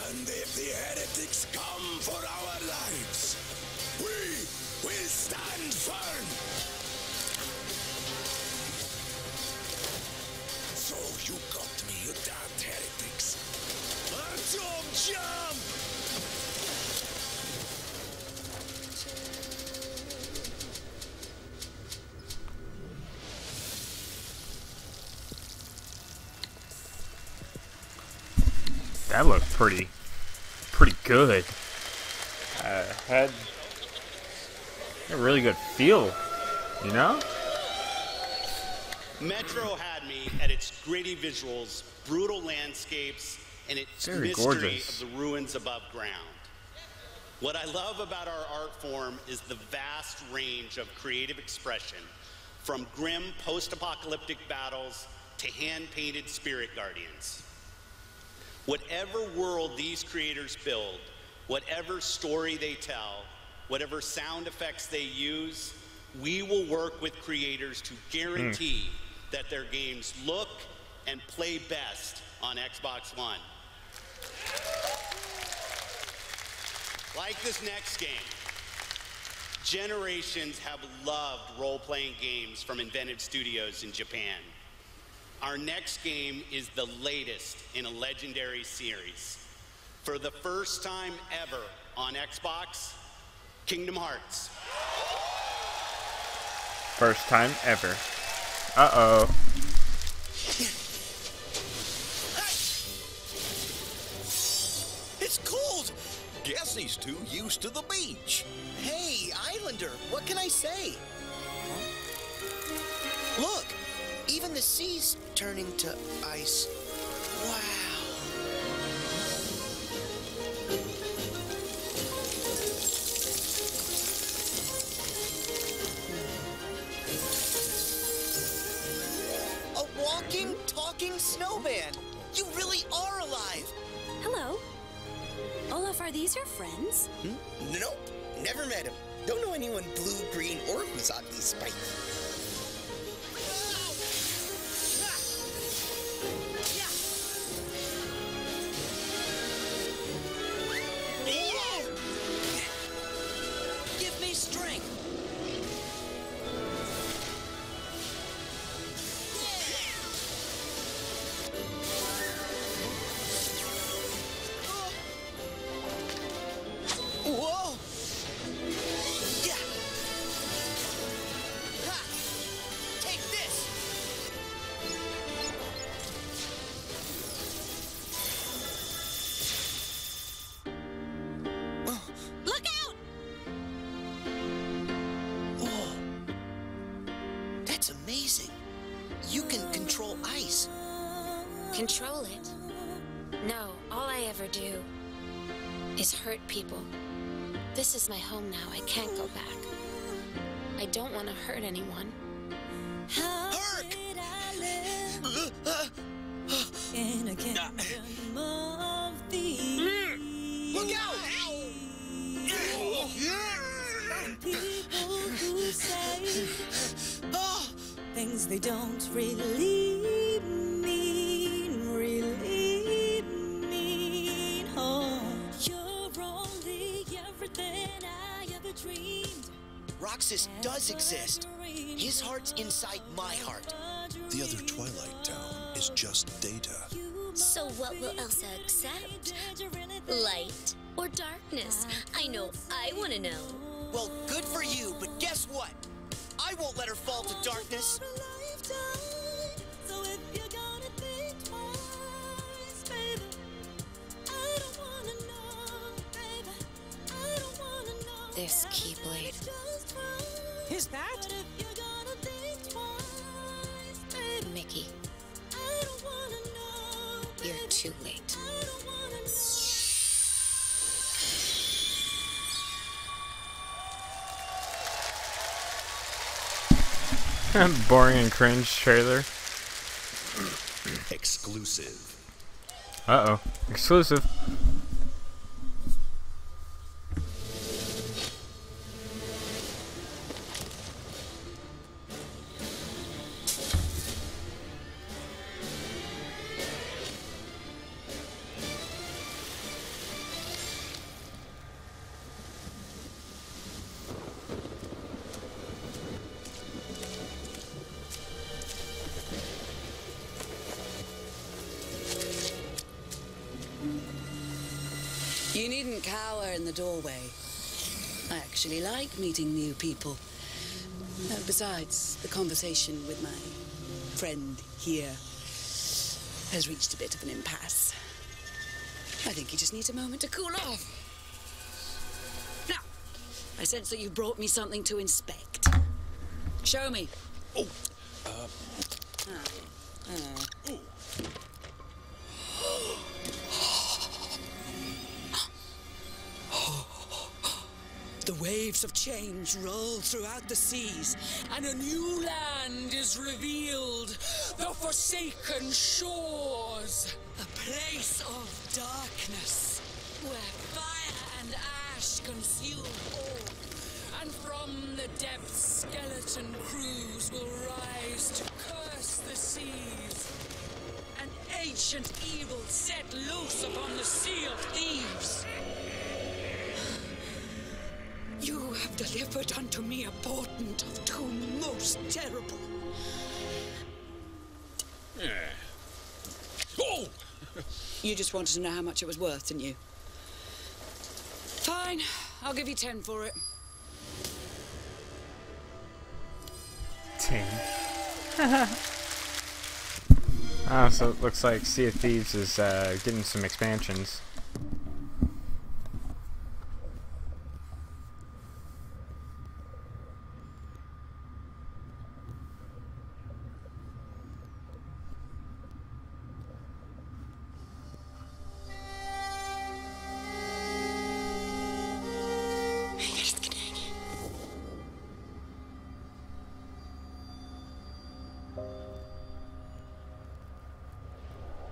And if the heretics come for our lives, we will stand firm. So you got me, you damned heretics. Artyom, jump! That looked pretty good. Had a really good feel, you know? Metro had me at its gritty visuals, brutal landscapes, and its Very mystery gorgeous. of the ruins above ground. What I love about our art form is the vast range of creative expression, from grim post-apocalyptic battles to hand-painted spirit guardians. Whatever world these creators build, whatever story they tell, whatever sound effects they use, we will work with creators to guarantee that their games look and play best on Xbox One. Like this next game, generations have loved role-playing games from Inventive Studios in Japan. Our next game is the latest in a legendary series. For the first time ever on Xbox, Kingdom Hearts. First time ever. Uh-oh. It's cold! Guess he's too used to the beach. Hey, Islander, what can I say? Look, even the sea's turning to ice. Wow. A walking, talking snowman. You really are alive. Hello. Olaf, are these your friends? Nope, never met him. Don't know anyone blue, green, or who's oddly spiky. Give me strength. Whoa! Yeah! Ha! That's amazing. You can control ice. Control it? No, all I ever do is hurt people. This is my home now. I can't go back. I don't want to hurt anyone. Herc! In a kingdom of thieves. Look out! People who say things they don't really mean, Oh, you're only everything I ever dreamed. Roxas does exist. His heart's inside my heart. The other Twilight Town is just data. So what will Elsa accept? Light or darkness? I know I want to know. Well, good for you, but guess what? I won't let her fall to darkness. So if you're gonna think twice, baby, I don't wanna know, baby, I don't wanna know. This Keyblade. Is that? Mickey. You're too late. Boring and cringe trailer. Exclusive. Uh-oh. Exclusive. You needn't cower in the doorway. I actually like meeting new people. Besides, the conversation with my friend here has reached a bit of an impasse. I think he just needs a moment to cool off. Now, I sense that you brought me something to inspect. Show me. Oh. The waves of change roll throughout the seas, and a new land is revealed. The Forsaken Shores. A place of darkness, where fire and ash consume all. And from the depths, skeleton crews will rise to curse the seas. An ancient evil set loose upon the Sea of Thieves. You have delivered unto me a portent of doom most terrible. Oh! You just wanted to know how much it was worth, didn't you? Fine, I'll give you 10 for it. 10. Oh, so it looks like Sea of Thieves is getting some expansions.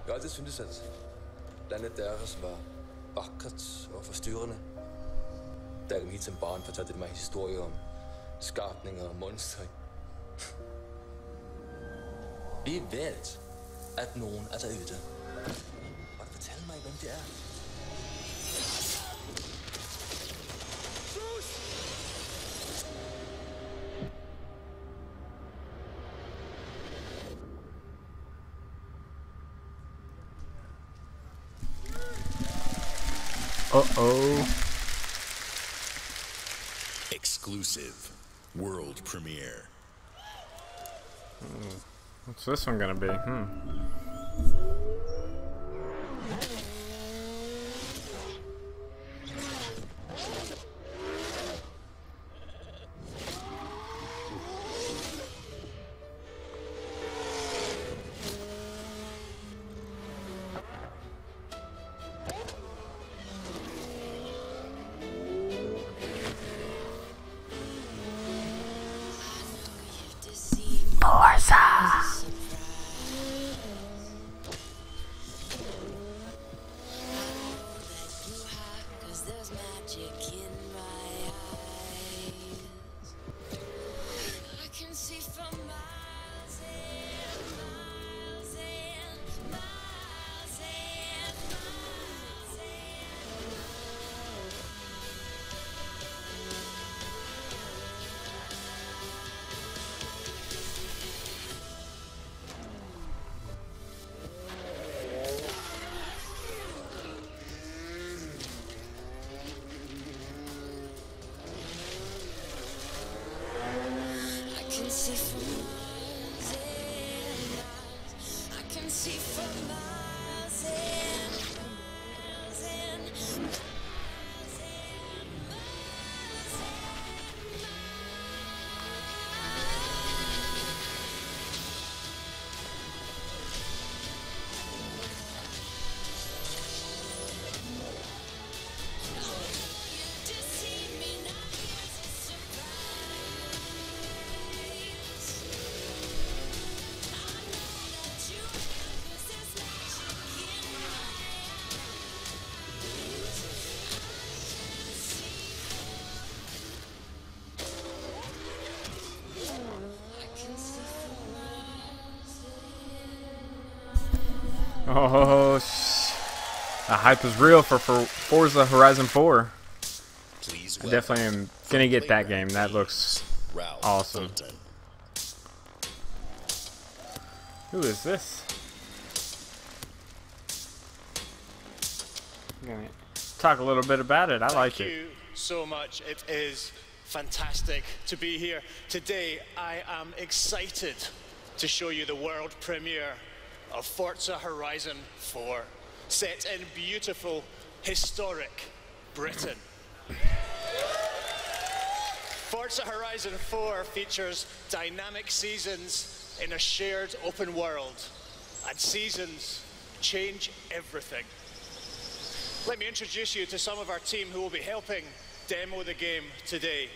Jeg har altid syntes, at landet deres var vakkert og forstyrrende. Da jeg som barn fortalte mig historier om skabninger og monstre. Vi ved, at nogen er derude. Og fortæl mig, hvem det er. Uh-oh. Exclusive. World premiere. What's this one gonna be? can see for miles and miles. I can see for miles and miles and miles. Oh, the hype is real for Forza Horizon 4. I definitely am gonna get that game. That looks awesome. Who is this? I'm gonna talk a little bit about it. I like it. Thank you so much. It is fantastic to be here. Today, I am excited to show you the world premiere of Forza Horizon 4, set in beautiful, historic Britain. Forza Horizon 4 features dynamic seasons in a shared open world, and seasons change everything. Let me introduce you to some of our team who will be helping demo the game today.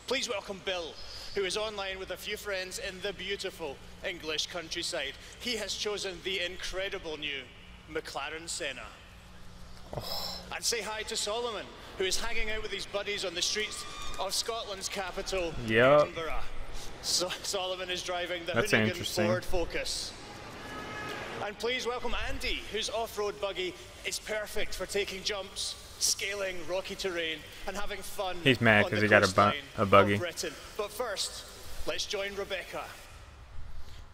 Please welcome Bill, who is online with a few friends in the beautiful English countryside. He has chosen the incredible new McLaren Senna. And say hi to Solomon, who is hanging out with his buddies on the streets of Scotland's capital, Edinburgh. So Solomon is driving the Hoonigan Ford Focus. And please welcome Andy, whose off-road buggy is perfect for taking jumps, scaling rocky terrain, and having fun. He's mad because he got a buggy. But first, let's join Rebecca.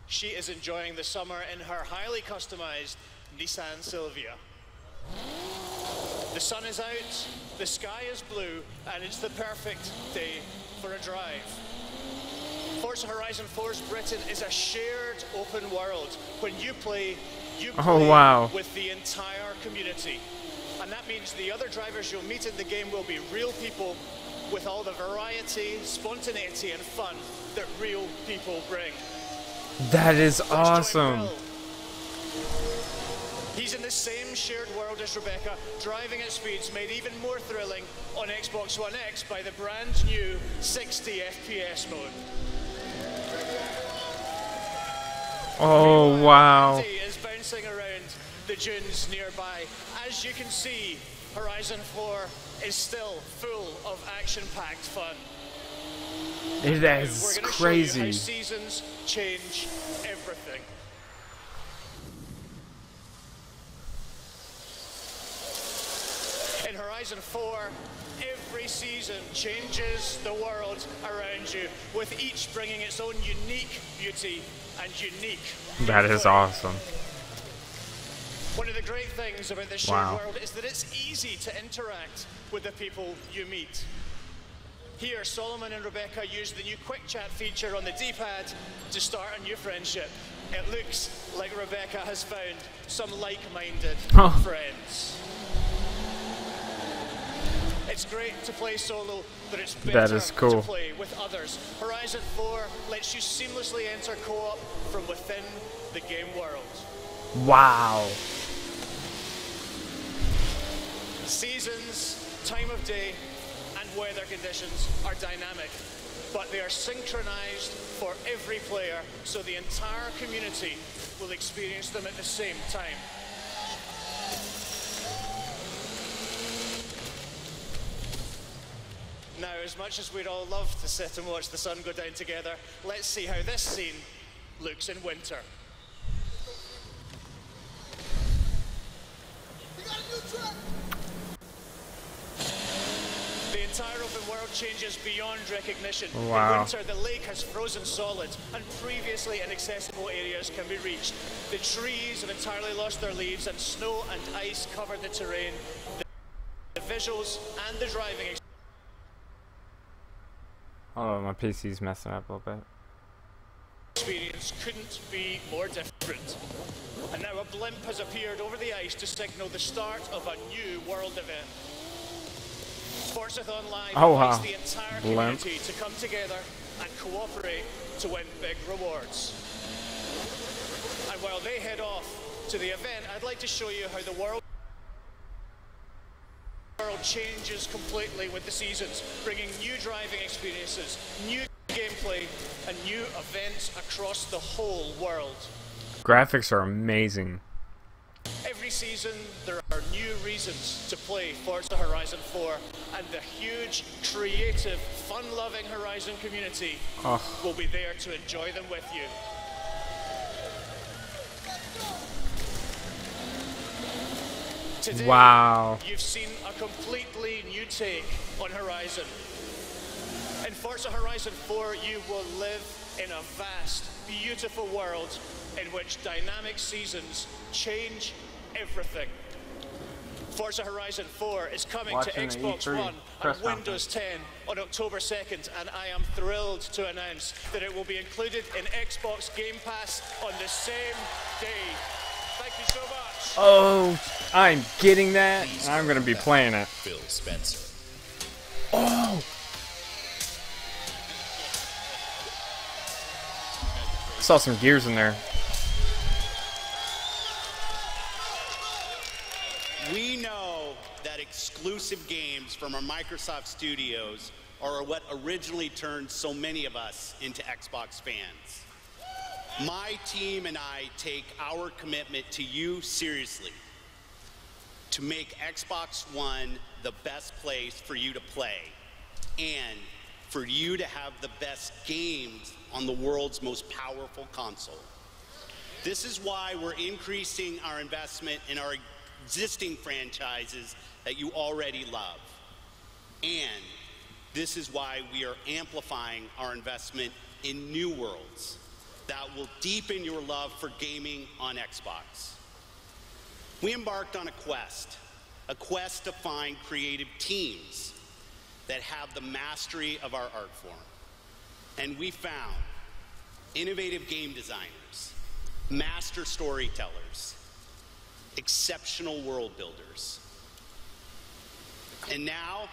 She is enjoying the summer in her highly customized Nissan Silvia. The sun is out, the sky is blue, and it's the perfect day for a drive. Forza Horizon 4's Britain is a shared open world. When you play with the entire community. And that means the other drivers you'll meet in the game will be real people with all the variety, spontaneity, and fun that real people bring. That is awesome. He's in the same shared world as Rebecca, driving at speeds made even more thrilling on Xbox One X by the brand new 60 FPS mode. Oh, wow. Is bouncing around the dunes nearby. As you can see, Horizon 4 is still full of action-packed fun. It is crazy. Show you how seasons change everything. In Horizon 4, every season changes the world around you, with each bringing its own unique beauty and unique. That is awesome. One of the great things about this shared world is that it's easy to interact with the people you meet. Here, Solomon and Rebecca use the new Quick Chat feature on the D-pad to start a new friendship. It looks like Rebecca has found some like-minded friends. It's great to play solo, but it's better to play with others. Horizon 4 lets you seamlessly enter co-op from within the game world. Wow. Seasons, time of day, and weather conditions are dynamic, but they are synchronized for every player, so the entire community will experience them at the same time. Now, as much as we'd all love to sit and watch the sun go down together, let's see how this scene looks in winter. The entire open world changes beyond recognition. Wow. In winter, the lake has frozen solid, and previously inaccessible areas can be reached. The trees have entirely lost their leaves, and snow and ice cover the terrain. The visuals and the driving experience. Oh, my PC's messing up a little bit. experience couldn't be more different. And now a blimp has appeared over the ice to signal the start of a new world event. Forzathon Live invites the entire community to come together and cooperate to win big rewards. And while they head off to the event, I'd like to show you how the world changes completely with the seasons, bringing new driving experiences, new gameplay, and new events across the whole world. Graphics are amazing. Every season, there are new reasons to play Forza Horizon 4, and the huge, creative, fun-loving Horizon community will be there to enjoy them with you. Today, you've seen a completely new take on Horizon. In Forza Horizon 4, you will live in a vast, beautiful world in which dynamic seasons change everything. Forza Horizon 4 is coming to Xbox One and Windows 10 on October 2nd, and I am thrilled to announce that it will be included in Xbox Game Pass on the same day. Thank you so much. Oh, I'm getting that. I'm going to be playing it. Phil Spencer. Oh! Saw some gears in there. We know that exclusive games from our Microsoft studios are what originally turned so many of us into Xbox fans. My team and I take our commitment to you seriously, to make Xbox One the best place for you to play and for you to have the best games on the world's most powerful console. This is why we're increasing our investment in our existing franchises that you already love. And this is why we are amplifying our investment in new worlds that will deepen your love for gaming on Xbox. We embarked on a quest to find creative teams that have the mastery of our art form. And we found innovative game designers, master storytellers, exceptional world builders. And now,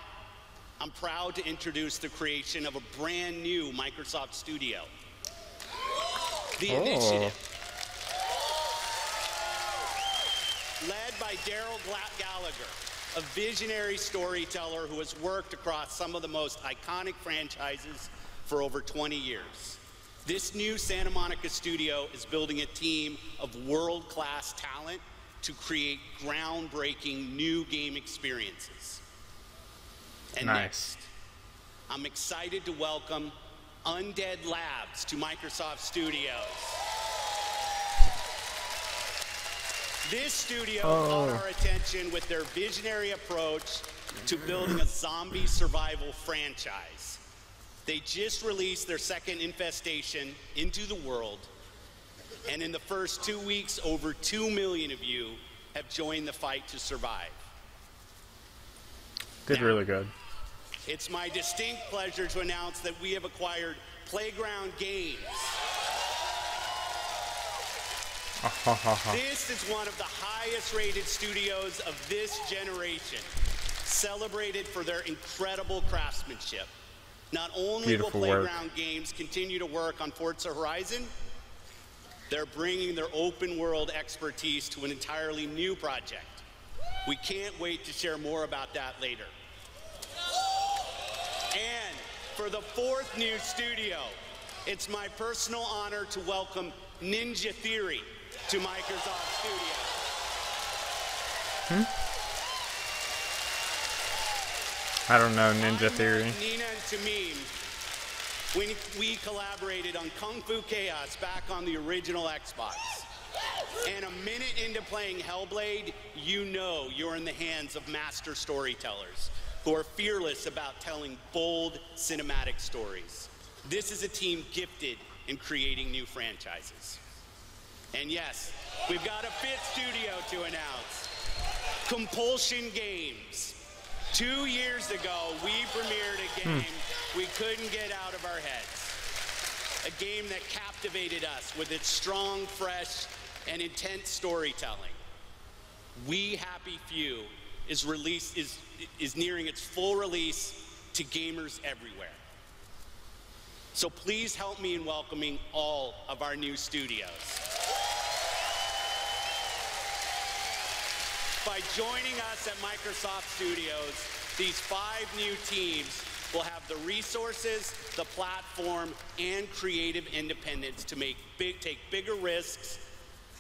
I'm proud to introduce the creation of a brand new Microsoft studio. The Initiative. Led by Daryl Gallagher, a visionary storyteller who has worked across some of the most iconic franchises for over 20 years. This new Santa Monica studio is building a team of world-class talent to create groundbreaking new game experiences. And next, I'm excited to welcome Undead Labs to Microsoft Studios. This studio caught our attention with their visionary approach to building a zombie survival franchise. They just released their second Infestation into the world, and in the first 2 weeks, over 2 million of you have joined the fight to survive. Did really good. It's my distinct pleasure to announce that we have acquired Playground Games. This is one of the highest rated studios of this generation, celebrated for their incredible craftsmanship. Not only will Playground Games continue to work on Forza Horizon, they're bringing their open world expertise to an entirely new project. We can't wait to share more about that later. And for the fourth new studio, it's my personal honor to welcome Ninja Theory to Microsoft Studios. I don't know Ninja Theory. Nina and Tamim, when we collaborated on Kung Fu Chaos back on the original Xbox. And a minute into playing Hellblade, you know you're in the hands of master storytellers who are fearless about telling bold cinematic stories. This is a team gifted in creating new franchises. And yes, we've got a fifth studio to announce. Compulsion Games. 2 years ago, we premiered a game we couldn't get out of our heads. A game that captivated us with its strong, fresh, and intense storytelling. We Happy Few is nearing its full release to gamers everywhere. So please help me in welcoming all of our new studios. By joining us at Microsoft Studios, these 5 new teams will have the resources, the platform, and creative independence to take bigger risks,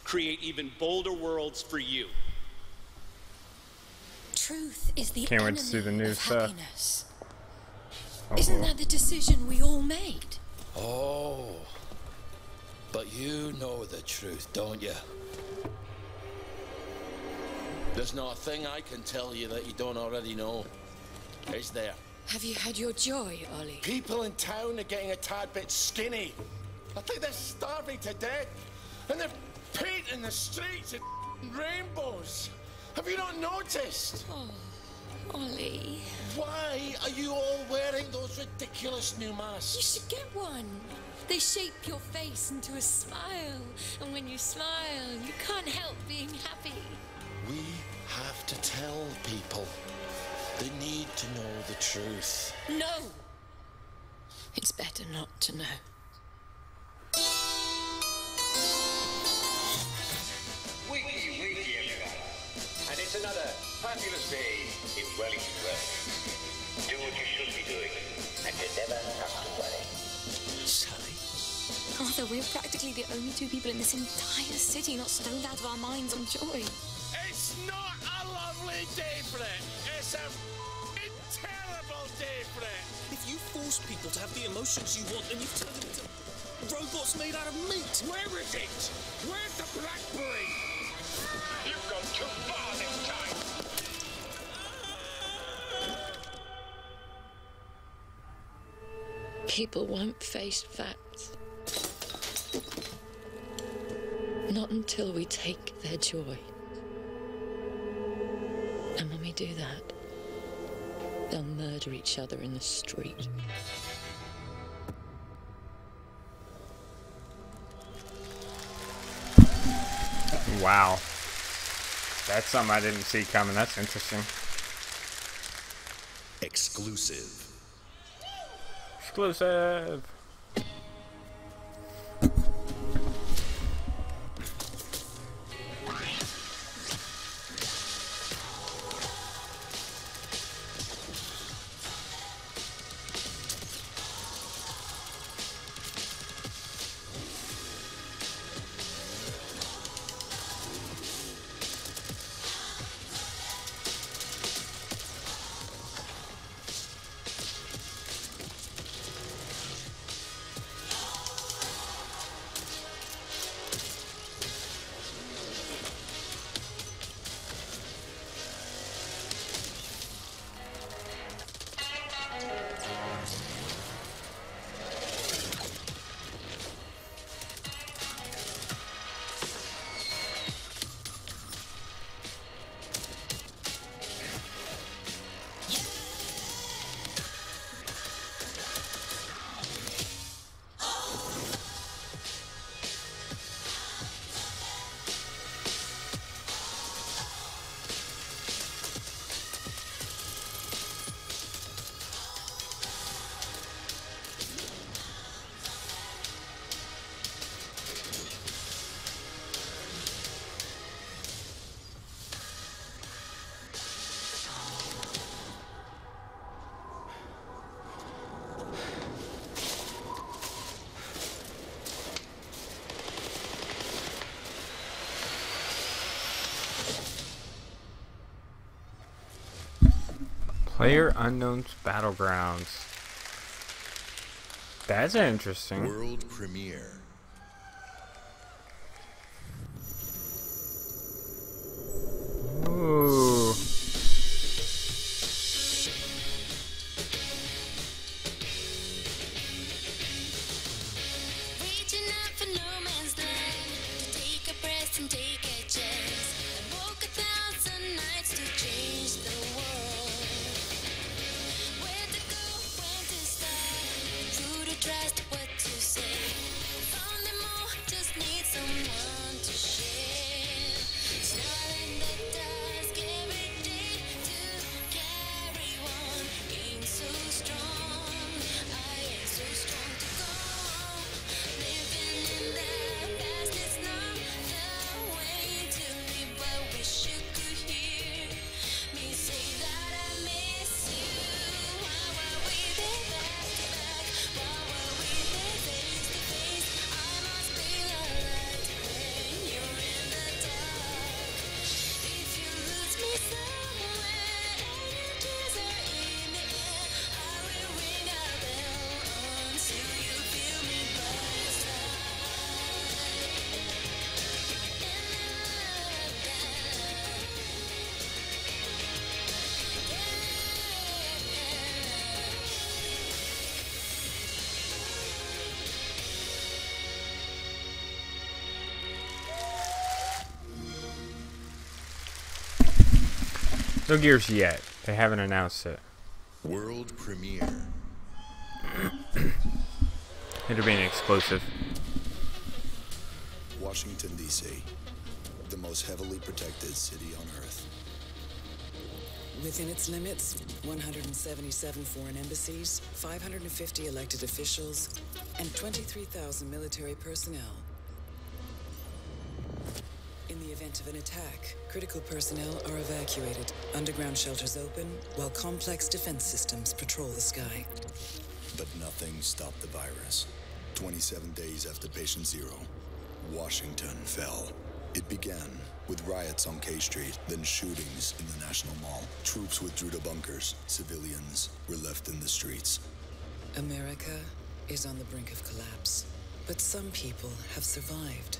create even bolder worlds for you. Truth is the Can't wait to see the new of stuff. happiness. Isn't that the decision we all made? Oh, but you know the truth, don't you? There's not a thing I can tell you that you don't already know. It's there. Have you had your joy, Ollie? People in town are getting a tad bit skinny. I think they're starving to death. And they're painting the streets in rainbows. Have you not noticed? Oh, Ollie. Why are you all wearing those ridiculous new masks? You should get one. They shape your face into a smile. And when you smile, you can't help being happy. We have to tell people. They need to know the truth. No! It's better not to know. Wakey, everybody. And it's another fabulous day in Wellington Wells. Do what you should be doing, and you never have to worry. Sally? Arthur, we're practically the only 2 people in this entire city not stoned out of our minds on joy. It's not a lovely day for it. It's a terrible day for it. If you force people to have the emotions you want, then you've turned them into robots made out of meat. Where is it? Where's the BlackBerry? You've gone too far this time. People won't face facts. Not until we take their joy. And when we do that, they'll murder each other in the street. Wow. That's something I didn't see coming. That's interesting. Exclusive. Exclusive. PlayerUnknown's Battlegrounds. That's interesting. World premiere. Ooh. Reaching out for no man's land to take a breath and take a chance. I woke 1,000 nights to change the world. Where to go, when to start, who to trust, what to say. No Gears yet. They haven't announced it. World premiere. It'll be an exclusive. Washington, D.C., the most heavily protected city on Earth. Within its limits, 177 foreign embassies, 550 elected officials, and 23,000 military personnel. In the event of an attack, critical personnel are evacuated, underground shelters open, while complex defense systems patrol the sky. But nothing stopped the virus. 27 days after patient zero, Washington fell. It began with riots on K Street, then shootings in the National Mall. Troops withdrew to bunkers. Civilians were left in the streets. America is on the brink of collapse, but some people have survived.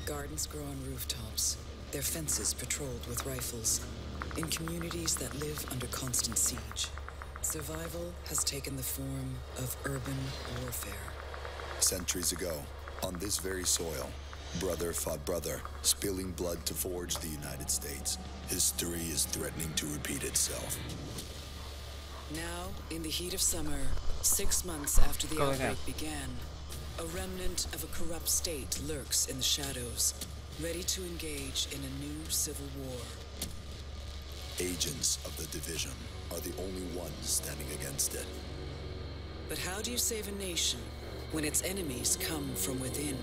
Gardens grow on rooftops, their fences patrolled with rifles, in communities that live under constant siege. Survival has taken the form of urban warfare. Centuries ago, on this very soil, brother fought brother, spilling blood to forge the United States. History is threatening to repeat itself. Now, in the heat of summer, 6 months after the outbreak began, a remnant of a corrupt state lurks in the shadows, ready to engage in a new civil war. Agents of the Division are the only ones standing against it. But how do you save a nation when its enemies come from within?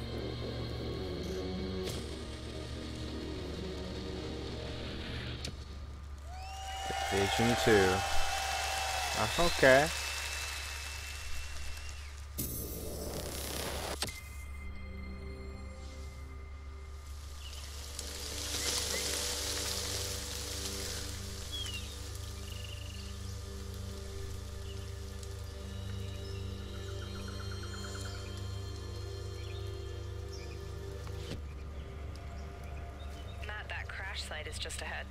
Division 2. Okay. Matt, that crash site is just ahead.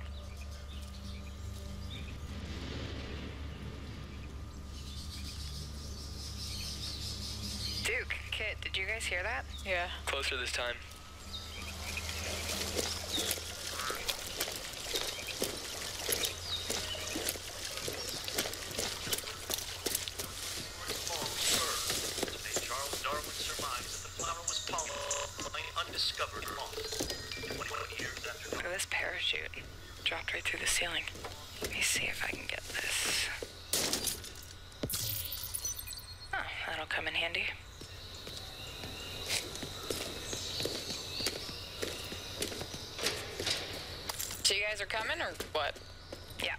Duke, Kit, did you guys hear that? Yeah. Closer this time. Charles Darwin surmised that the flower was pollen, undiscovered lost. 21 years after. Look at this parachute. Dropped right through the ceiling. Let me see if I can get this. Oh, that'll come in handy. So you guys are coming, or what? Yeah.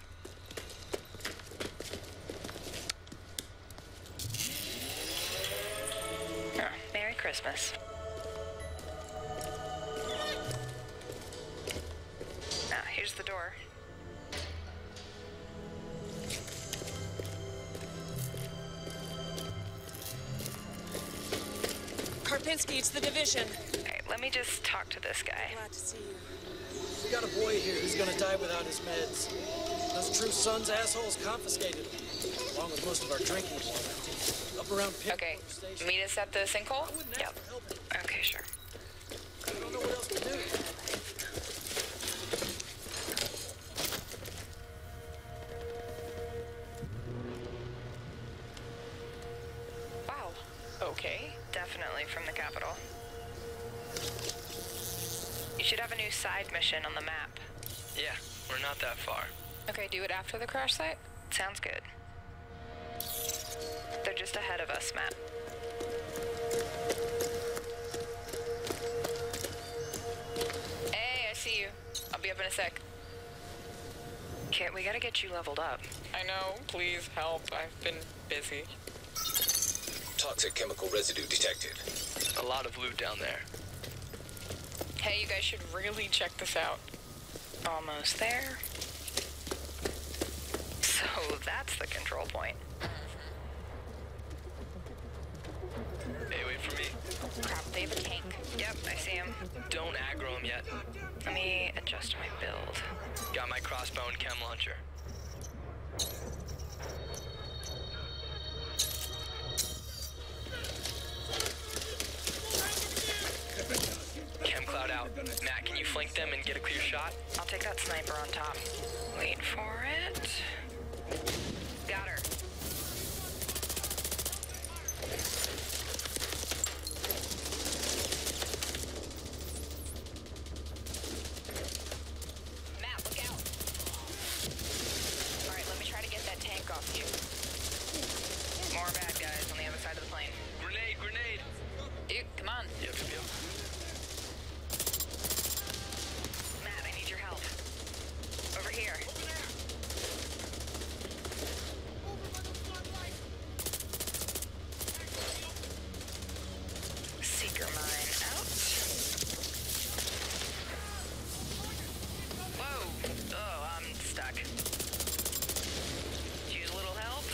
Oh, Merry Christmas. Now, here's the door. Karpinski, it's the Division. Okay, let me just talk to this guy. Glad to see you. We got a boy here who's gonna die without his meds. Those True Sons assholes confiscated him, along with most of our drinking water. Up around Okay, meet us at the sinkhole? Yep. Okay, sure. I don't know what else to do. Wow. Okay, definitely from the capital. You should have a new side mission on the map. Yeah, we're not that far. Okay, do it after the crash site? Sounds good. They're just ahead of us, Matt. Hey, I see you. I'll be up in a sec. Kit, we gotta get you leveled up. I know. Please help. I've been busy. Toxic chemical residue detected. A lot of loot down there. Hey, you guys should really check this out. Almost there. So that's the control point. Hey, wait for me. Crap, they have a tank. Yep, I see him. Don't aggro him yet. Let me adjust my build. Got my crossbow and chem launcher. Chem cloud out. Matt, can you flank them and get a clear shot? I'll take that sniper on top. Wait for it. Got her. Matt, look out. All right, let me try to get that tank off you. More bad guys on the other side of the plane. Grenade, grenade. Dude, come on. Yep. Matt, I need your help. Over here. Seeker mine out. Whoa. Oh, I'm stuck. Use a little help.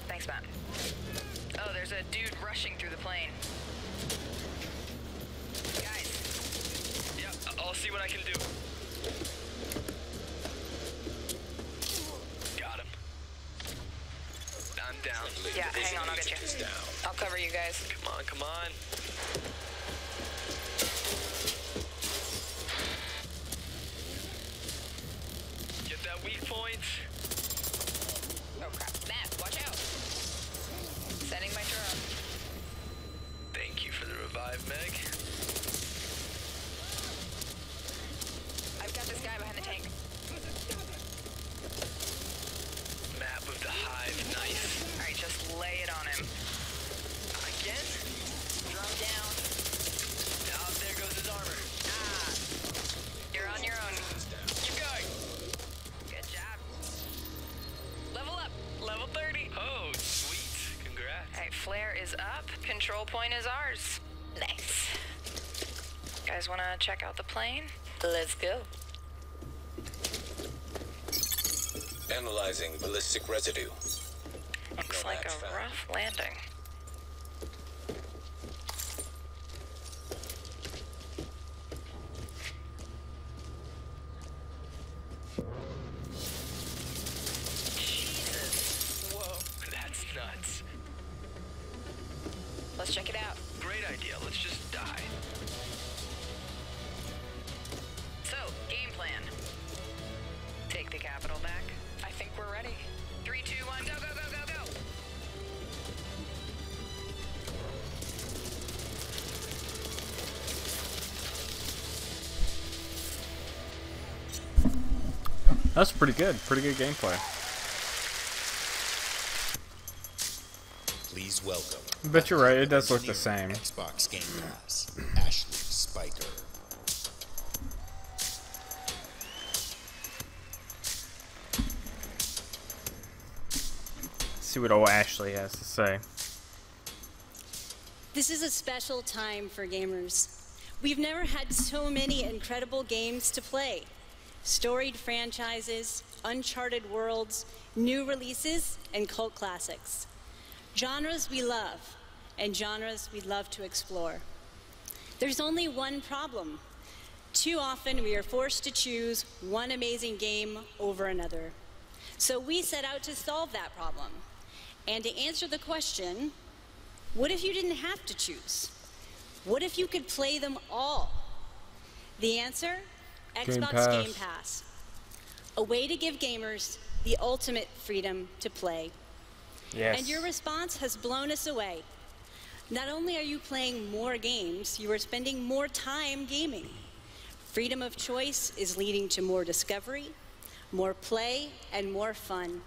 Thanks, Matt. Oh, there's a dude rushing through the plane. Guys. Yeah, I'll see what I can do. Got him. I'm down. Yeah, hang on, I'll get you. I'll cover you guys. Come on, come on. Get that weak point. Oh crap. Matt, watch out. Setting my drone. Thank you for the revive, Meg. I've got this guy behind the tank. Map of the hive, nice. Alright, just lay it on him. Again? Drone down. Oh, there goes his armor. Ah. You're on your own. Keep going. Good job. Level up. Level 30. Oh, sweet. Congrats. Alright, flare is up. Control point is ours. Nice. Guys wanna check out the plane? Let's go. Analyzing ballistic residue. Looks No like match a found. rough landing. Jesus. Whoa, that's nuts. Let's check it out. Great idea. Let's just die. So, game plan. Take the capital back. I think we're ready. 3, 2, 1, go, go, go, go, go! That's pretty good. Pretty good gameplay. Please welcome. But you're right, it does look the same. Xbox Game Pass, Ashley Spiker. See what old Ashley has to say. This is a special time for gamers. We've never had so many incredible games to play. Storied franchises, uncharted worlds, new releases, and cult classics. Genres we love, and genres we love to explore. There's only one problem. Too often we are forced to choose one amazing game over another. So we set out to solve that problem. And to answer the question, what if you didn't have to choose? What if you could play them all? The answer? Xbox Game Pass. A way to give gamers the ultimate freedom to play. Yes. And your response has blown us away. Not only are you playing more games, you are spending more time gaming. Freedom of choice is leading to more discovery, more play, and more fun.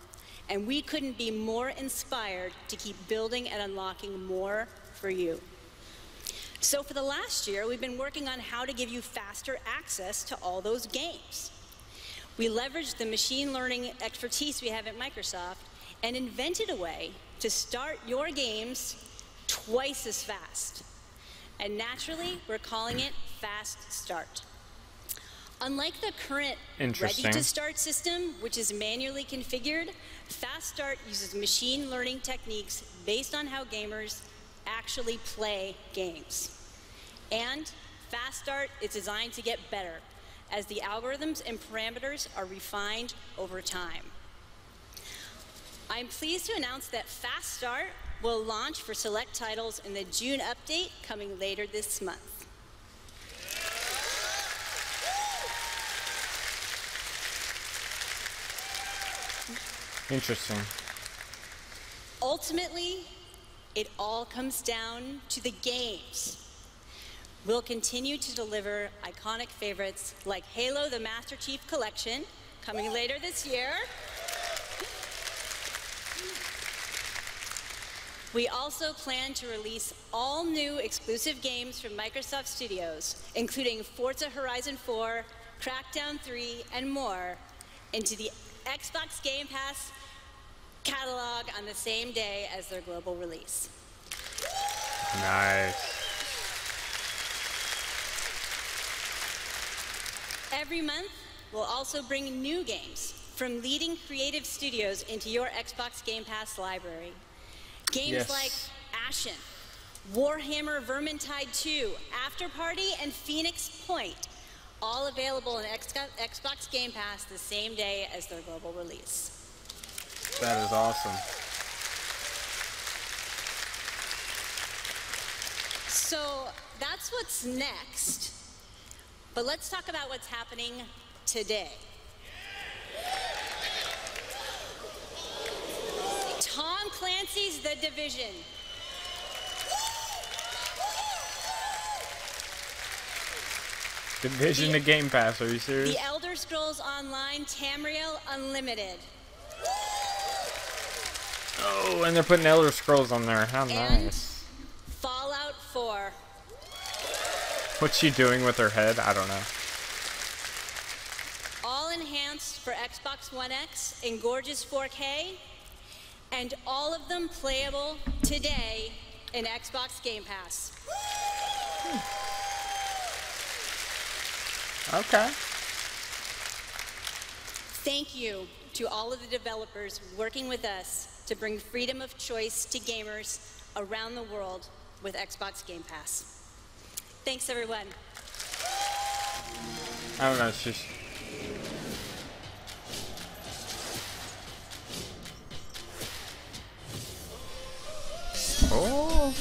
And we couldn't be more inspired to keep building and unlocking more for you. So for the last year, we've been working on how to give you faster access to all those games. We leveraged the machine learning expertise we have at Microsoft and invented a way to start your games twice as fast. And naturally, we're calling it Fast Start. Unlike the current ready-to-start system, which is manually configured, Fast Start uses machine learning techniques based on how gamers actually play games. And Fast Start is designed to get better as the algorithms and parameters are refined over time. I'm pleased to announce that Fast Start will launch for select titles in the June update coming later this month. Interesting. Ultimately, it all comes down to the games. We'll continue to deliver iconic favorites like Halo the Master Chief Collection, coming later this year. We also plan to release all new exclusive games from Microsoft Studios, including Forza Horizon 4, Crackdown 3, and more, into the Xbox Game Pass catalog on the same day as their global release. Nice. Every month, we'll also bring new games from leading creative studios into your Xbox Game Pass library. Games like Ashen, Warhammer Vermintide 2, After Party, and Phoenix Point, all available in Xbox Game Pass the same day as their global release. That is awesome. So that's what's next. But let's talk about what's happening today. Tom Clancy's The Division. Division to Game Pass, are you serious? The Elder Scrolls Online Tamriel Unlimited. Oh, and they're putting Elder Scrolls on there. How nice. Fallout 4. What's she doing with her head? I don't know. All enhanced for Xbox One X in gorgeous 4K, and all of them playable today in Xbox Game Pass. Okay. Thank you to all of the developers working with us to bring freedom of choice to gamers around the world with Xbox Game Pass. Thanks, everyone. I don't know, it's just... Oh!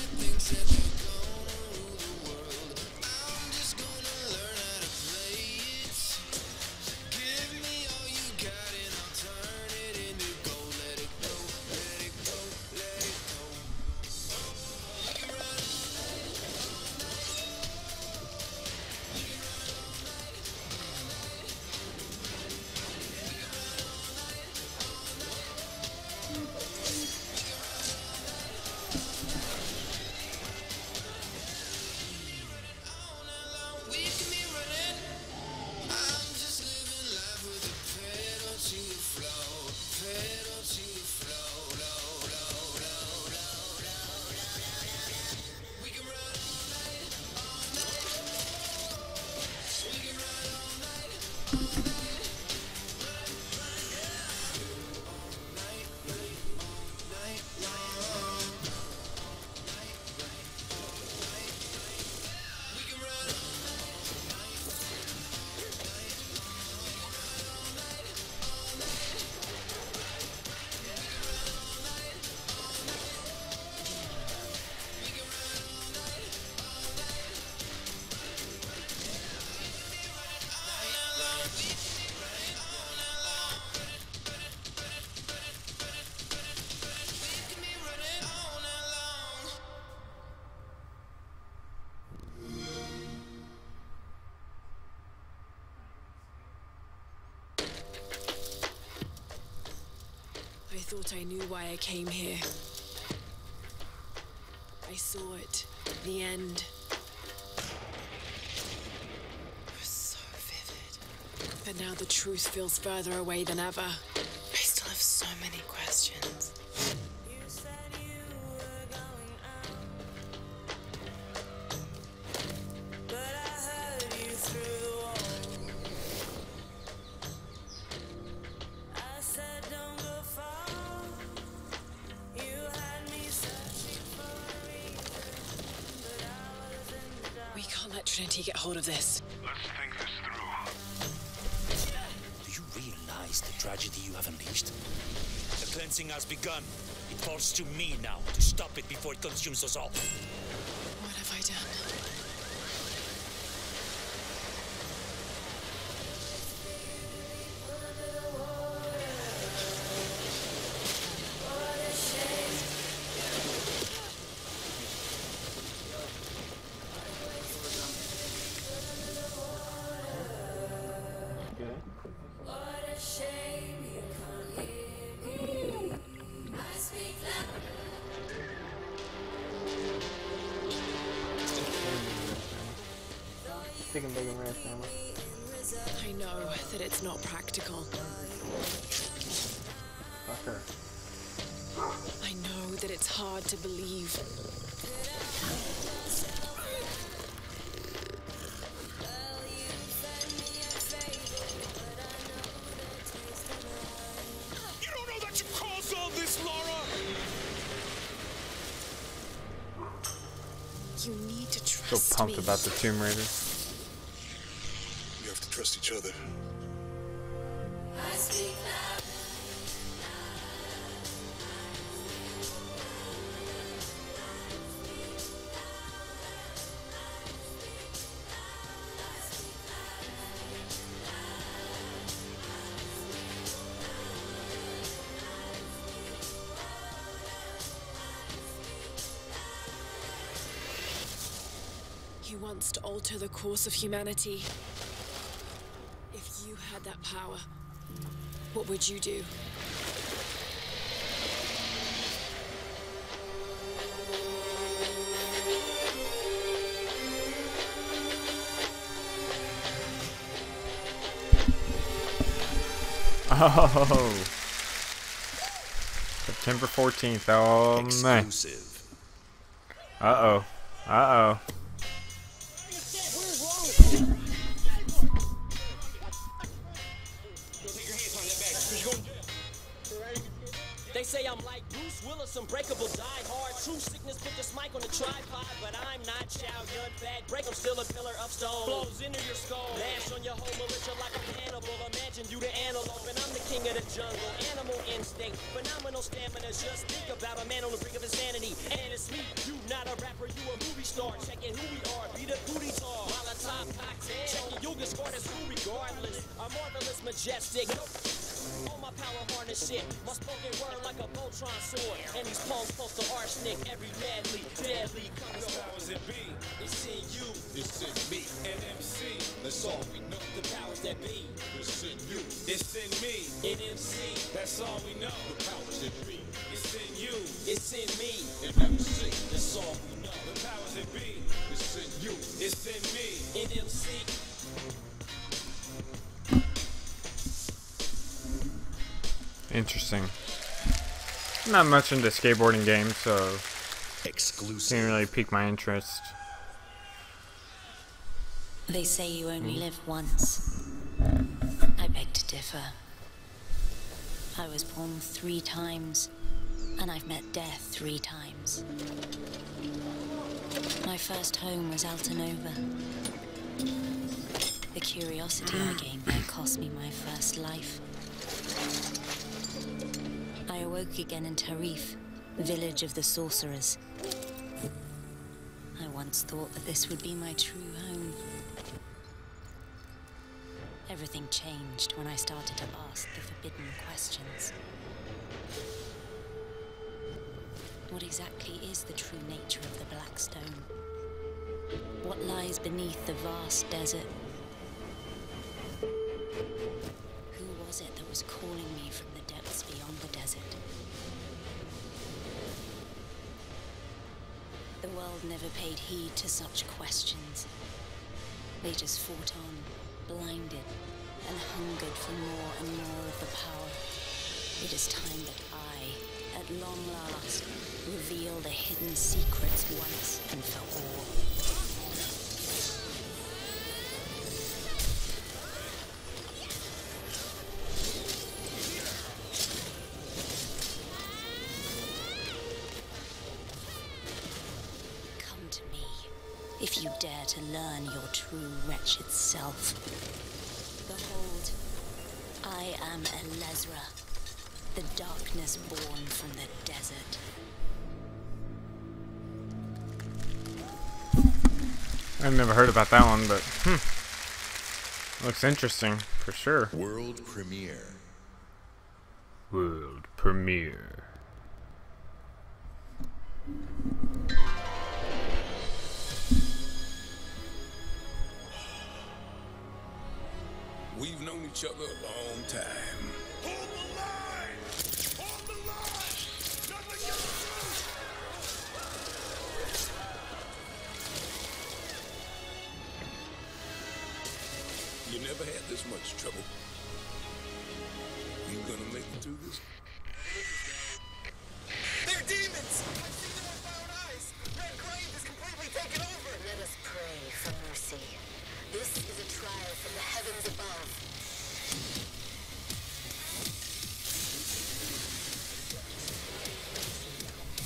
I thought I knew why I came here. I saw it. The end. It was so vivid. But now the truth feels further away than ever. I still have so many questions. Trinity get hold of this. Let's think this through. Do you realize the tragedy you have unleashed? The cleansing has begun. It falls to me now to stop it before it consumes us all. What have I done? I know that it's not practical. Fucker. I know that it's hard to believe. You don't know that you caused all this, Lara! You need to trust So pumped me. about the Tomb Raider. We have to trust each other. He wants to alter the course of humanity. If you had that power, what would you do? Oh, September 14th. Oh man. Exclusive. Uh oh. They say I'm like Bruce Willis, unbreakable, die hard. True sickness, put this mic on the tripod. But I'm not Chow Yun Fat. Break, I'm still a pillar of stone. Blows into your skull. Lash on your whole militia like a cannibal. Imagine you the antelope, and I'm the king of the jungle. Animal instinct, phenomenal stamina. Just think about a man on the brink of insanity. And it's me, you not a rapper, you a movie star. Checking who we are, be the booty tall. While I top cocktail. Checking you'll get scored as who regardless. A marvelous, majestic. All my power harness shit. My spoken word like a Voltron sword. And these poems close to arsenic. Every madly, deadly. Come the powers that be. It's in you. It's in me. NMC. That's all we know. The powers that be. It's in you. It's in me. NMC. That's all we know. The powers that be. It's in you. It's in me. NMC. That's all we know. The powers that be. It's in you. It's in me. NMC. Interesting. I'm not much into skateboarding games, so exclusive. Didn't really pique my interest. They say you only live once. I beg to differ. I was born 3 times, and I've met death 3 times. My first home was Altanova. The curiosity I gained there cost me my first life. I awoke again in Tarif, village of the sorcerers. I once thought that this would be my true home. Everything changed when I started to ask the forbidden questions. What exactly is the true nature of the Black Stone? What lies beneath the vast desert? Who was it that was calling me from the depths beyond the desert? The world never paid heed to such questions. They just fought on, blinded, and hungered for more and more of the power. It is time that I, at long last, reveal the hidden secrets once and for all. If you dare to learn your true wretched self. Behold, I am Elezra, the darkness born from the desert. I've never heard about that one, but looks interesting for sure. World premiere. World premiere. We've known each other a long time. Hold the line! Hold the line! Nothing gets through! You never had this much trouble. You gonna make it through this? They're demons! I've seen them with my own eyes! Red Grave is completely taken over! Let us pray for mercy. This is a trial from the heavens above.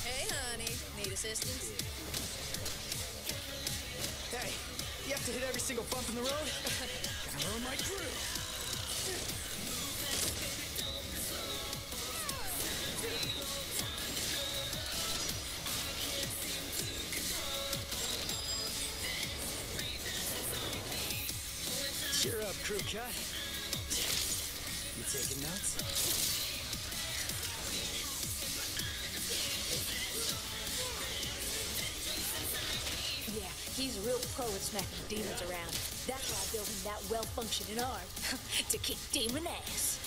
Hey, honey. Need assistance? Hey, you have to hit every single bump in the road? Gonna ruin my crew. Cheer up, crew cut. You taking notes? Yeah, he's a real pro at smacking demons around. That's why I built him that well-functioning arm. To kick demon ass.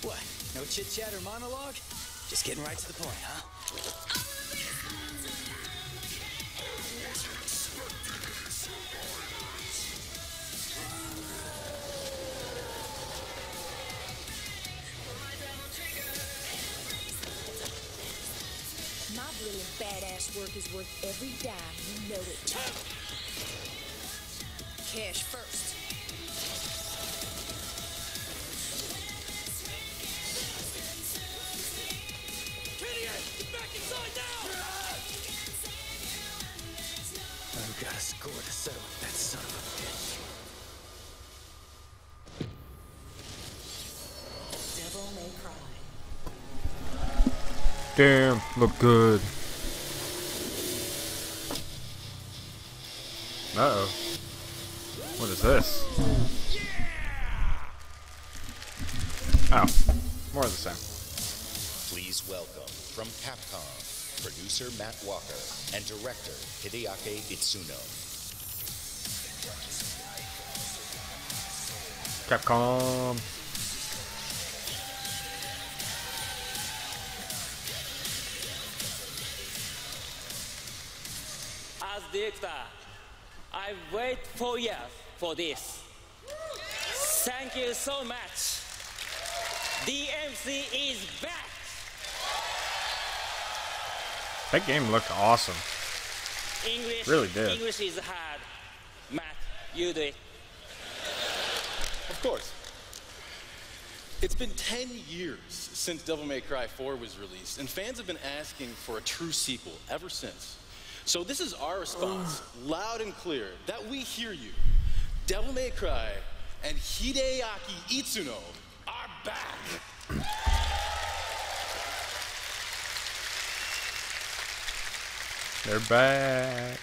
What? No chit-chat or monologue? Just getting right to the point, huh? My brilliant badass work is worth every dime, you know it. Cash first. Get back inside now! I've got a score to settle with that son of a bitch. Devil May Cry. Damn, look good. Uh-oh. What is this? Oh, more of the same. Please welcome, from Capcom, producer Matt Walker and director Hideaki Itsuno. Capcom. As director, I wait 4 years for this. Thank you so much. DMC is back. That game looked awesome. English, Really did. English is hard. Matt, you do it. Of course. It's been 10 years since Devil May Cry 4 was released, and fans have been asking for a true sequel ever since. So this is our response, loud and clear, that we hear you. Devil May Cry and Hideaki Itsuno are back. They're back.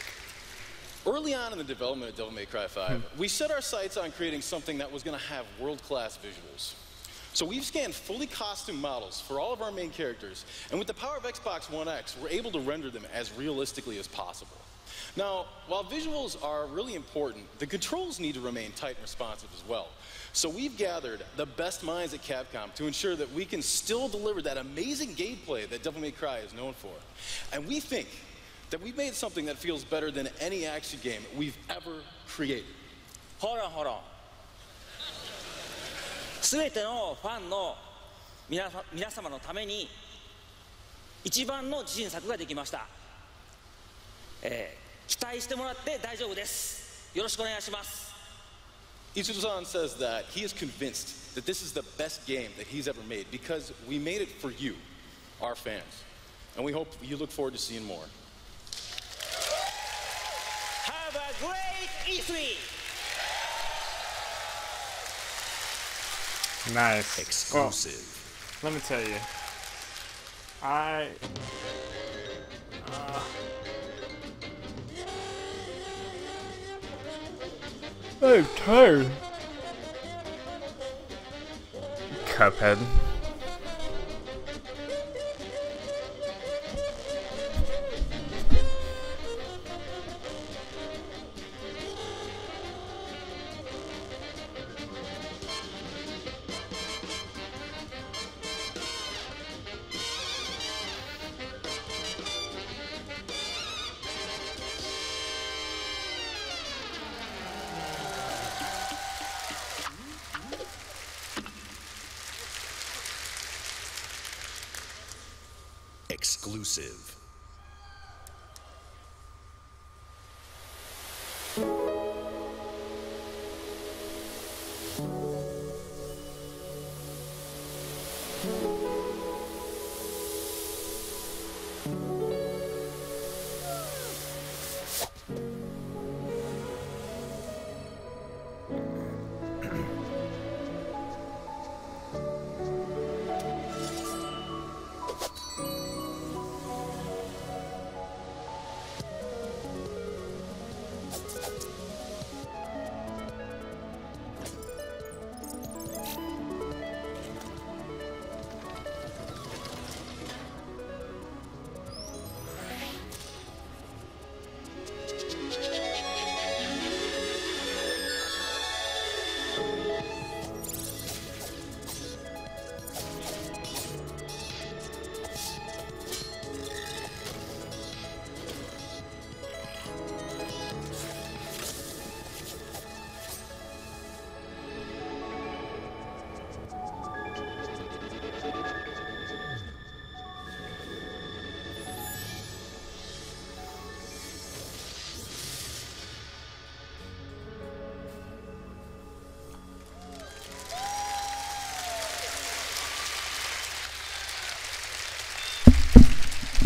Early on in the development of Devil May Cry 5, we set our sights on creating something that was going to have world-class visuals. So we've scanned fully costumed models for all of our main characters, and with the power of Xbox One X, we're able to render them as realistically as possible. Now, while visuals are really important, the controls need to remain tight and responsive as well. So we've gathered the best minds at Capcom to ensure that we can still deliver that amazing gameplay that Devil May Cry is known for. And we think that we've made something that feels better than any action game we've ever created. Hold on. すべてのファンの皆様のために一番の自信作ができました。期待してもらって大丈夫です。よろしくお願いします。Itsuno-san says that he is convinced that this is the best game that he's ever made because we made it for you, our fans. and we hope you look forward to seeing more. Have a great E3! Nice. Exclusive. Well, let me tell you. I'm tired. Cuphead. Exclusive.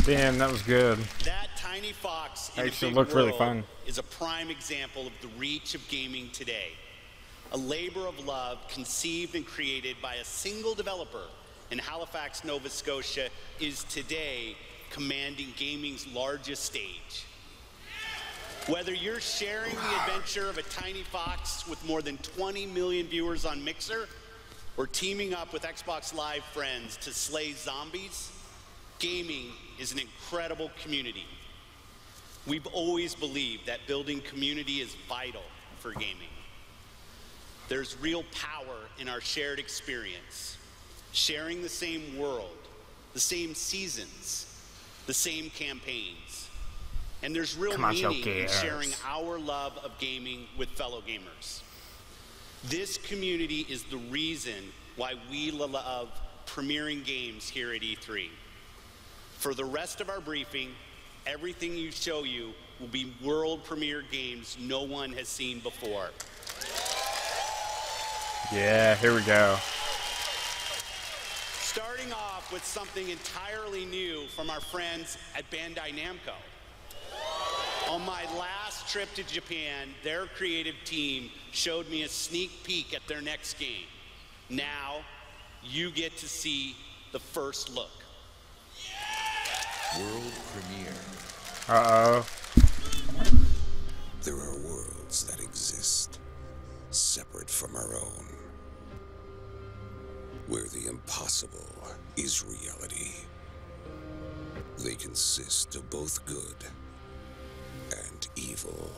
Damn, that was good. That tiny fox in Actually a big looked really world fun. is a prime example of the reach of gaming today. A labor of love conceived and created by a single developer in Halifax, Nova Scotia is today commanding gaming's largest stage. Whether you're sharing the adventure of a tiny fox with more than 20 million viewers on Mixer, or teaming up with Xbox Live friends to slay zombies, gaming is an incredible community. We've always believed that building community is vital for gaming. There's real power in our shared experience, sharing the same world, the same seasons, the same campaigns. And there's real meaning in sharing our love of gaming with fellow gamers. This community is the reason why we love premiering games here at E3. For the rest of our briefing, everything you show you will be world premiere games no one has seen before. Yeah, here we go. Starting off with something entirely new from our friends at Bandai Namco. On my last trip to Japan, their creative team showed me a sneak peek at their next game. Now, you get to see the first look. World premiere. Uh-oh. There are worlds that exist, separate from our own, where the impossible is reality. They consist of both good and evil.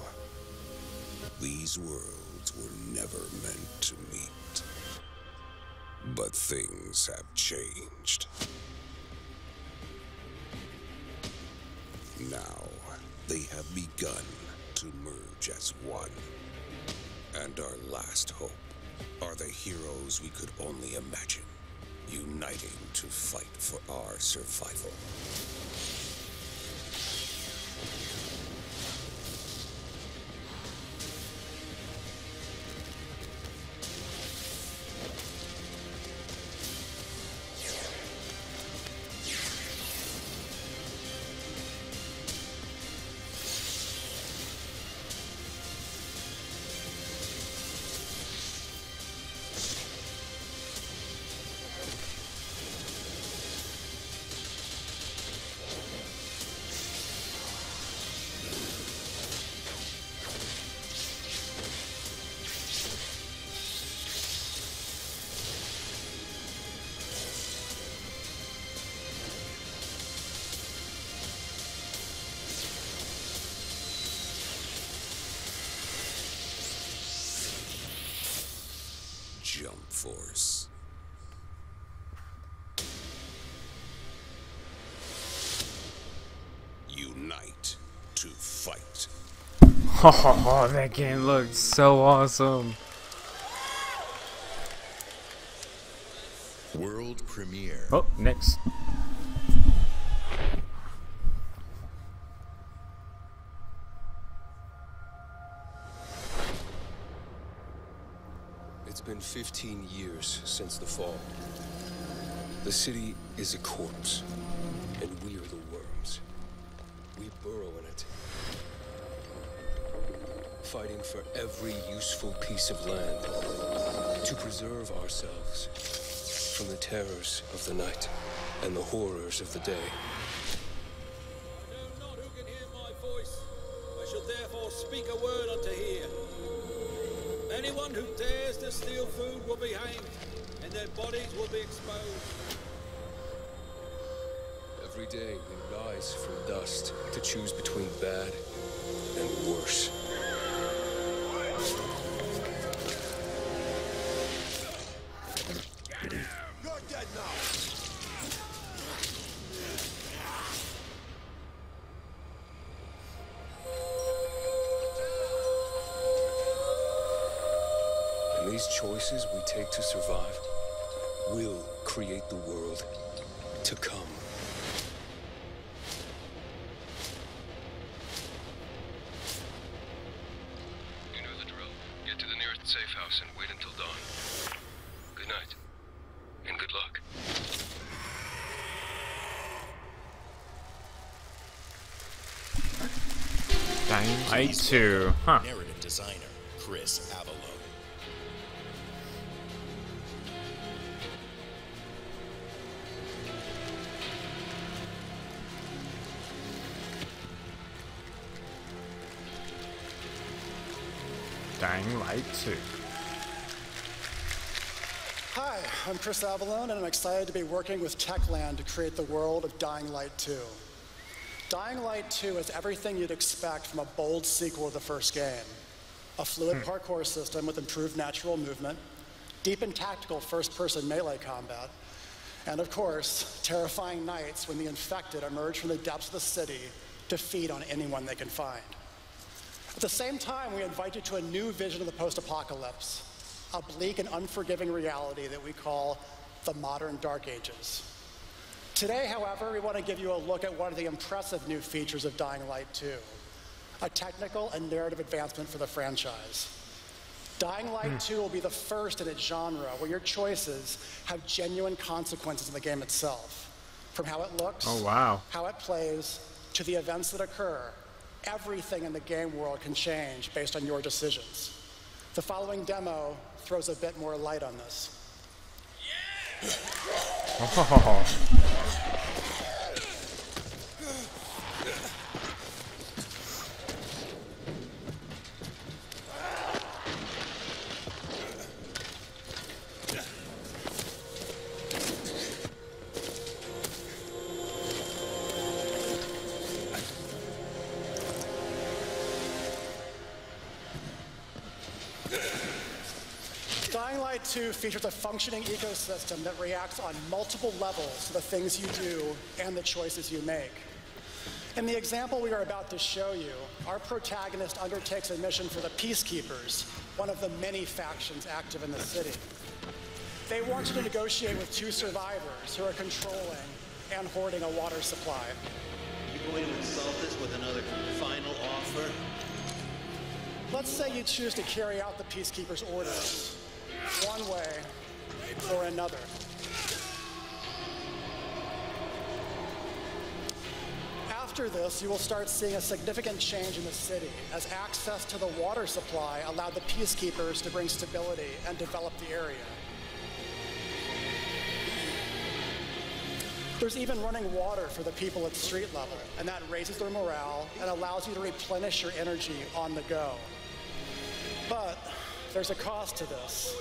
These worlds were never meant to meet. But things have changed. Now, they have begun to merge as one. And our last hope are the heroes we could only imagine, uniting to fight for our survival. Jump Force. Unite to fight. Oh, that game looked so awesome. World premiere. Oh, next. It's been 15 years since the fall. The city is a corpse, and we are the worms. We burrow in it, fighting for every useful piece of land to preserve ourselves from the terrors of the night and the horrors of the day. I know not who can hear my voice. I shall therefore speak a word unto here. Anyone who dares to steal food will be hanged, and their bodies will be exposed. Every day we rise from dust to choose between bad and worse. You're dead now. And these choices we take to survive will create the world to come. You know the drill. Get to the nearest safe house and wait until dawn. Good night. And good luck. Dying Light 2. Huh. Narrative designer, Chris Avellone. Dying Light 2. Hi, I'm Chris Avellone, and I'm excited to be working with Techland to create the world of Dying Light 2. Dying Light 2 is everything you'd expect from a bold sequel to the first game. A fluid parkour system with improved natural movement, deep and tactical first-person melee combat, and of course, terrifying nights when the infected emerge from the depths of the city to feed on anyone they can find. At the same time, we invite you to a new vision of the post-apocalypse, a bleak and unforgiving reality that we call the modern Dark Ages. Today, however, we want to give you a look at one of the impressive new features of Dying Light 2, a technical and narrative advancement for the franchise. Dying Light 2 will be the first in its genre where your choices have genuine consequences in the game itself. From how it looks, how it plays, to the events that occur, everything in the game world can change based on your decisions. The following demo throws a bit more light on this. Oh. Dying Light 2 features a functioning ecosystem that reacts on multiple levels to the things you do and the choices you make. In the example we are about to show you, our protagonist undertakes a mission for the Peacekeepers, one of the many factions active in the city. They want you to negotiate with two survivors who are controlling and hoarding a water supply. You going to insult us with another final offer? Let's say you choose to carry out the Peacekeepers' orders, one way or another. After this, you will start seeing a significant change in the city as access to the water supply allowed the Peacekeepers to bring stability and develop the area. There's even running water for the people at street level, and that raises their morale and allows you to replenish your energy on the go. But there's a cost to this.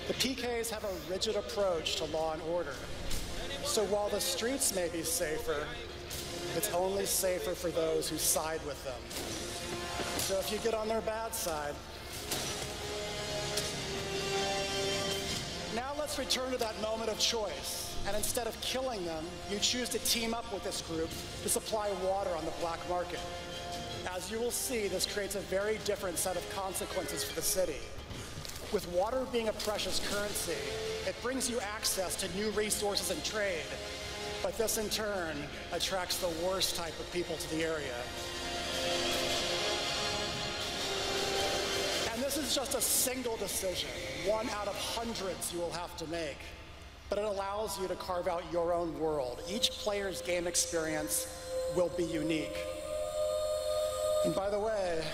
The PKs have a rigid approach to law and order. So while the streets may be safer, it's only safer for those who side with them. So if you get on their bad side, Now let's return to that moment of choice. And instead of killing them, you choose to team up with this group to supply water on the black market. As you will see, this creates a very different set of consequences for the city. With water being a precious currency, it brings you access to new resources and trade, but this in turn attracts the worst type of people to the area. And this is just a single decision, one out of hundreds you will have to make, but it allows you to carve out your own world. Each player's game experience will be unique. And by the way,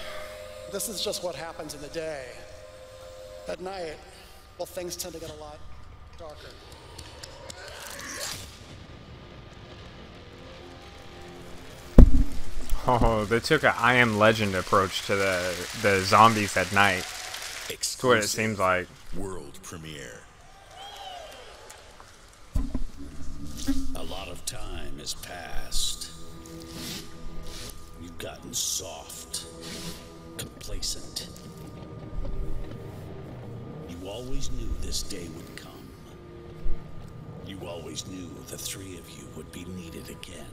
this is just what happens in the day. At night, well, things tend to get a lot darker. Oh, they took a I Am Legend approach to the zombies at night. That's what it seems like. World premiere. A lot of time has passed. You've gotten soft, complacent. You always knew this day would come. You always knew the three of you would be needed again.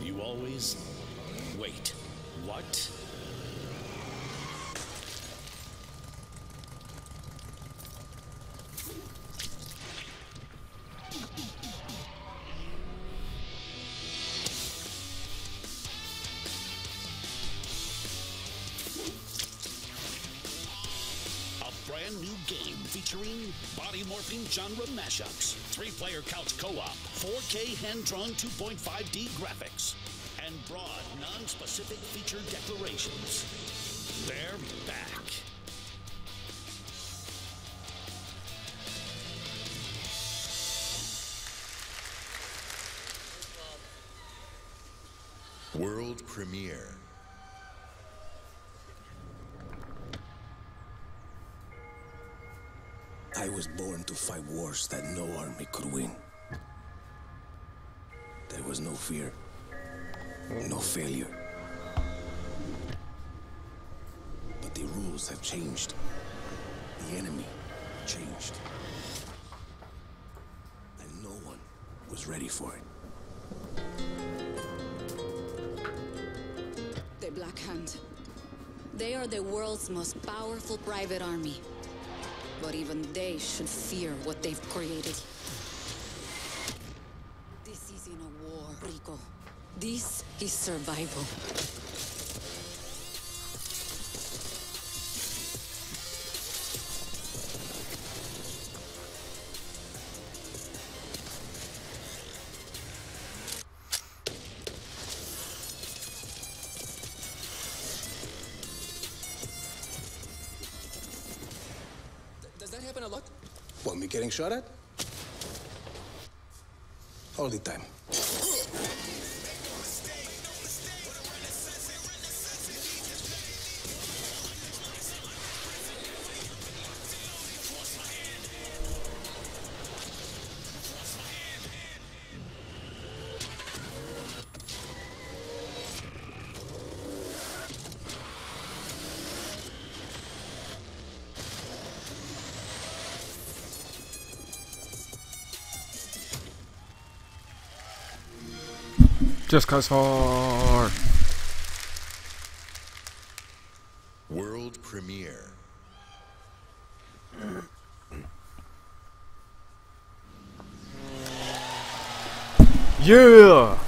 You always... Wait, what? Brand new game featuring body morphing genre mashups, 3-player couch co-op, 4K hand-drawn 2.5D graphics, and broad, non-specific feature declarations. They're back. World premiere. I was born to fight wars that no army could win. There was no fear, no failure. But the rules have changed. The enemy changed. And no one was ready for it. The Black Hand. They are the world's most powerful private army. But even they should fear what they've created. This isn't a war, Rico. This is survival. Does that happen a lot? Want me getting shot at? All the time. Just cause far. World premiere. Yeah.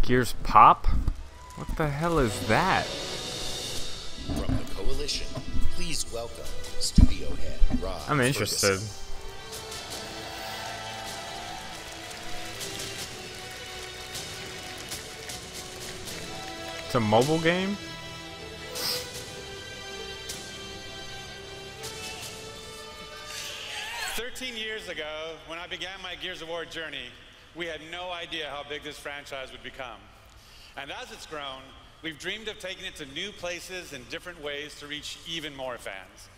Gears pop? What the hell is that? From the Coalition, please welcome studio head Rob I'm interested. Ferguson. It's a mobile game? 13 years ago, when I began my Gears of War journey, we had no idea how big this franchise would become. And as it's grown, we've dreamed of taking it to new places in different ways to reach even more fans.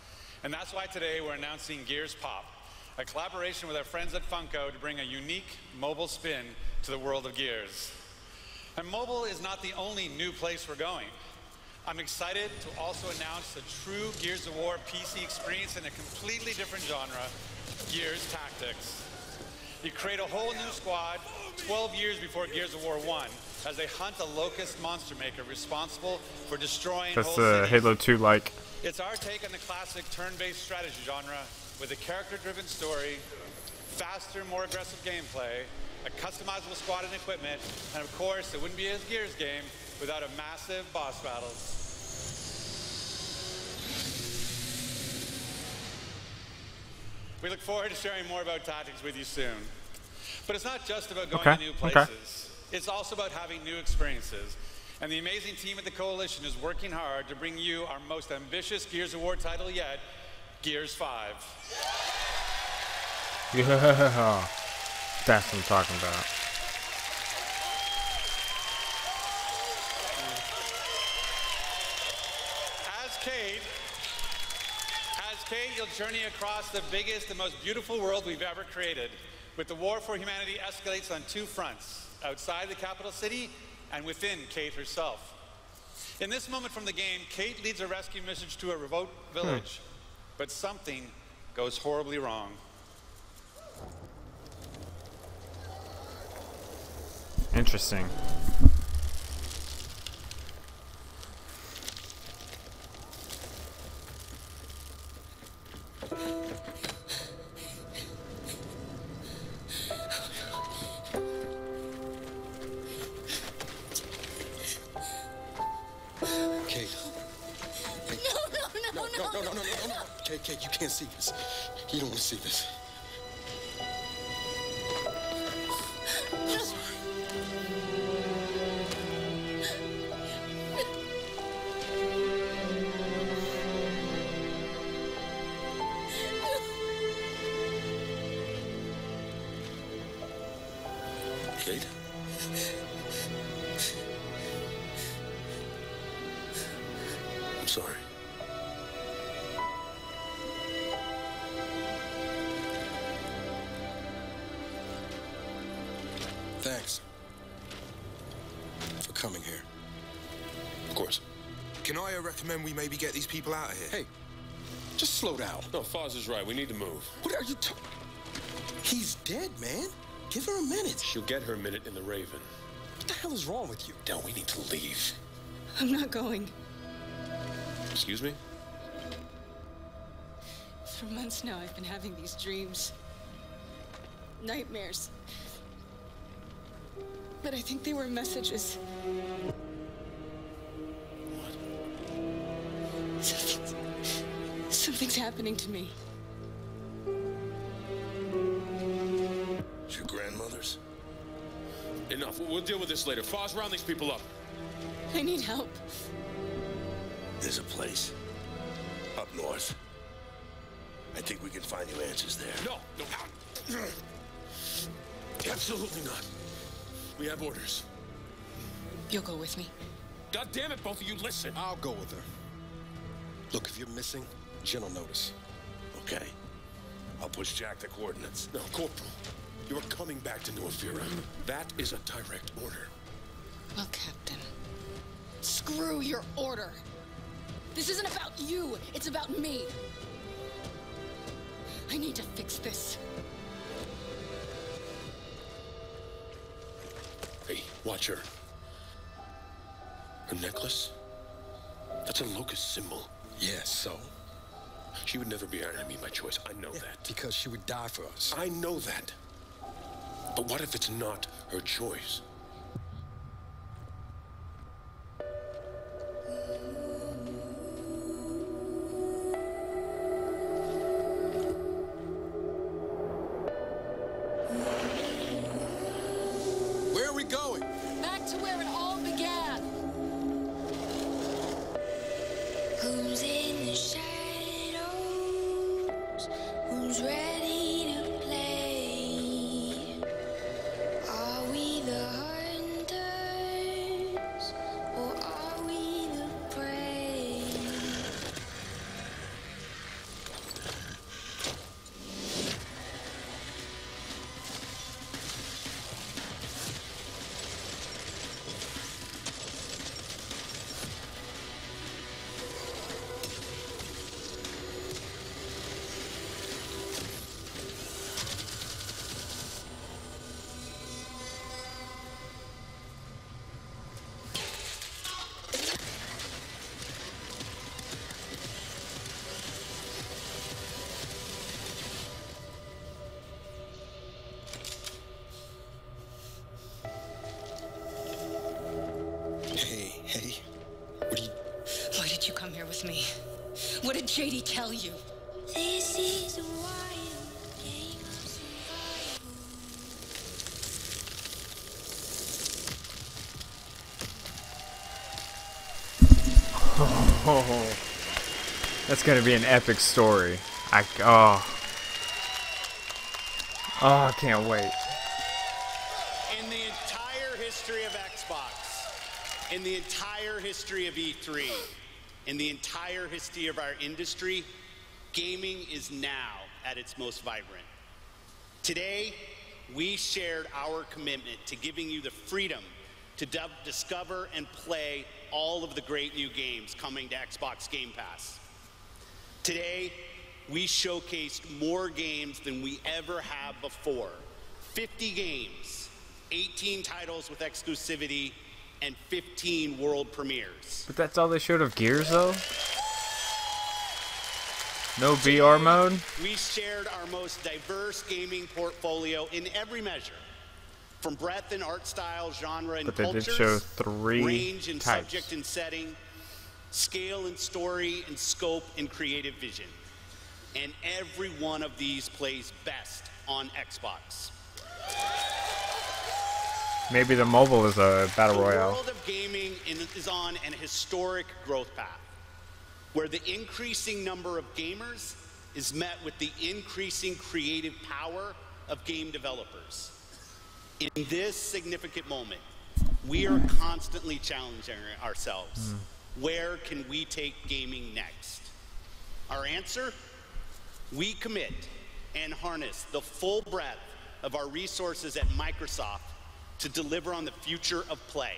And that's why today we're announcing Gears Pop, a collaboration with our friends at Funko to bring a unique mobile spin to the world of Gears. And mobile is not the only new place we're going. I'm excited to also announce the true Gears of War PC experience in a completely different genre, Gears Tactics. You create a whole new squad 12 years before Gears of War 1 as they hunt a locust monster maker responsible for destroying That's whole the cities. Halo 2 like. It's our take on the classic turn-based strategy genre with a character-driven story, faster, more aggressive gameplay, a customizable squad and equipment, and of course, it wouldn't be a Gears game without a massive boss battle. We look forward to sharing more about Tactics with you soon. But it's not just about going to new places. It's also about having new experiences. And the amazing team at the Coalition is working hard to bring you our most ambitious Gears of War title yet, Gears 5. Yeah, that's what I'm talking about. As Kate, you'll journey across the biggest and most beautiful world we've ever created. With the war for humanity escalates on two fronts, outside the capital city and within Kate herself. In this moment from the game, Kate leads a rescue mission to a remote village, but something goes horribly wrong. Interesting. Kate. No. Kate, you can't see this. You don't want to see this. Kate? I'm sorry. Thanks for coming here. Of course. Can I recommend we maybe get these people out of here? Hey, just slow down. No, Foz is right. We need to move. What are you talking? He's dead, man. Give her a minute. She'll get her minute in the Raven. What the hell is wrong with you? Del, we need to leave. I'm not going. Excuse me? For months now, I've been having these dreams. Nightmares. But I think they were messages. Something's happening to me. It's your grandmother's. Enough. We'll deal with this later. Foz, round these people up. I need help. There's a place up north. I think we can find you answers there. No. Absolutely not. We have orders. You'll go with me. God damn it, both of you, listen. I'll go with her. Look, if you're missing, Jen will notice. Okay. I'll push Jack the coordinates. No, Corporal. You're coming back to New Ephira. That is a direct order. Well, Captain, screw your order. This isn't about you. It's about me. I need to fix this. Hey, watch her. Her necklace? That's a locust symbol. Yeah, so? She would never be our enemy by choice. I know that. Because she would die for us. I know that. But what if it's not her choice? Where are we going? Back to where it all began. Who's in the shadows? Who's ready to with me. What did JD tell you? This is a wild game of survival. Oh, that's gonna be an epic story. I can't wait. In the entire history of Xbox, in the entire history of E3, in the entire history of our industry, gaming is now at its most vibrant. Today, we shared our commitment to giving you the freedom to discover and play all of the great new games coming to Xbox Game Pass. Today, we showcased more games than we ever have before. 50 games, 18 titles with exclusivity, and 15 world premieres. But that's all they showed of Gears, though? No VR mode? We shared our most diverse gaming portfolio in every measure. From breadth and art style, genre and But they cultures, did show 3 range and types. subject and setting, scale and story and scope and creative vision. And every one of these plays best on Xbox. Maybe the mobile is a battle royale. The world of gaming is on an historic growth path, where the increasing number of gamers is met with the increasing creative power of game developers. In this significant moment, we are constantly challenging ourselves. Where can we take gaming next? Our answer? We commit and harness the full breadth of our resources at Microsoft to deliver on the future of play.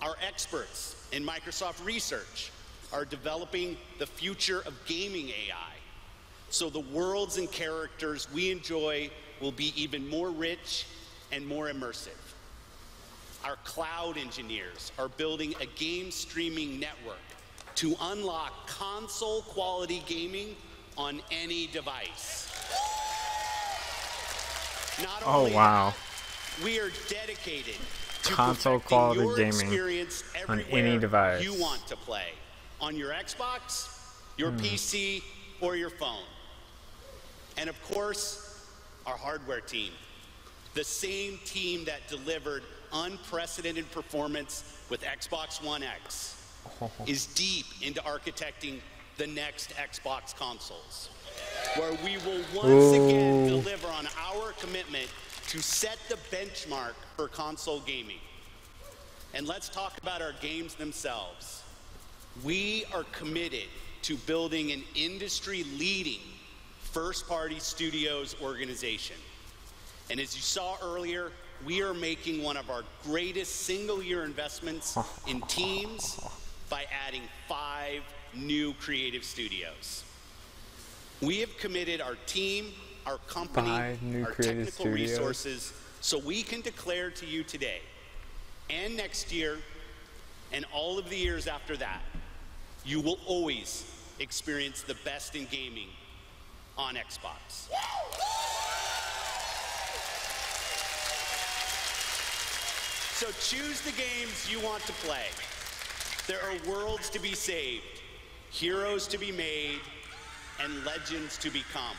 Our experts in Microsoft Research are developing the future of gaming AI, so the worlds and characters we enjoy will be even more rich and more immersive. Our cloud engineers are building a game streaming network to unlock console quality gaming on any device. Not Oh, only wow. that, we are dedicated to Console perfecting quality your gaming experience on everywhere any device. you want to play, on your Xbox, your PC, or your phone. And of course, our hardware team, the same team that delivered unprecedented performance with Xbox One X, is deep into architecting the next Xbox consoles, where we will once again deliver on our commitment to set the benchmark for console gaming. And let's talk about our games themselves. We are committed to building an industry-leading first-party studios organization. And as you saw earlier, we are making one of our greatest single-year investments in teams by adding 5 new creative studios. We have committed our team, our company, 5 new our creative technical studios. resources, so we can declare to you today and next year and all of the years after that, you will always experience the best in gaming on Xbox. So choose the games you want to play. There are worlds to be saved, heroes to be made, and legends to become.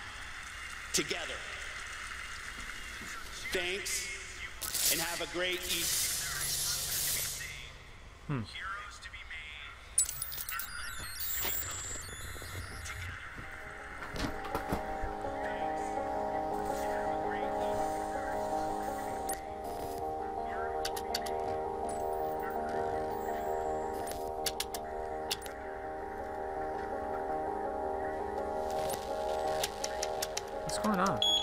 Together. Thanks, and have a great Easter. What's going on?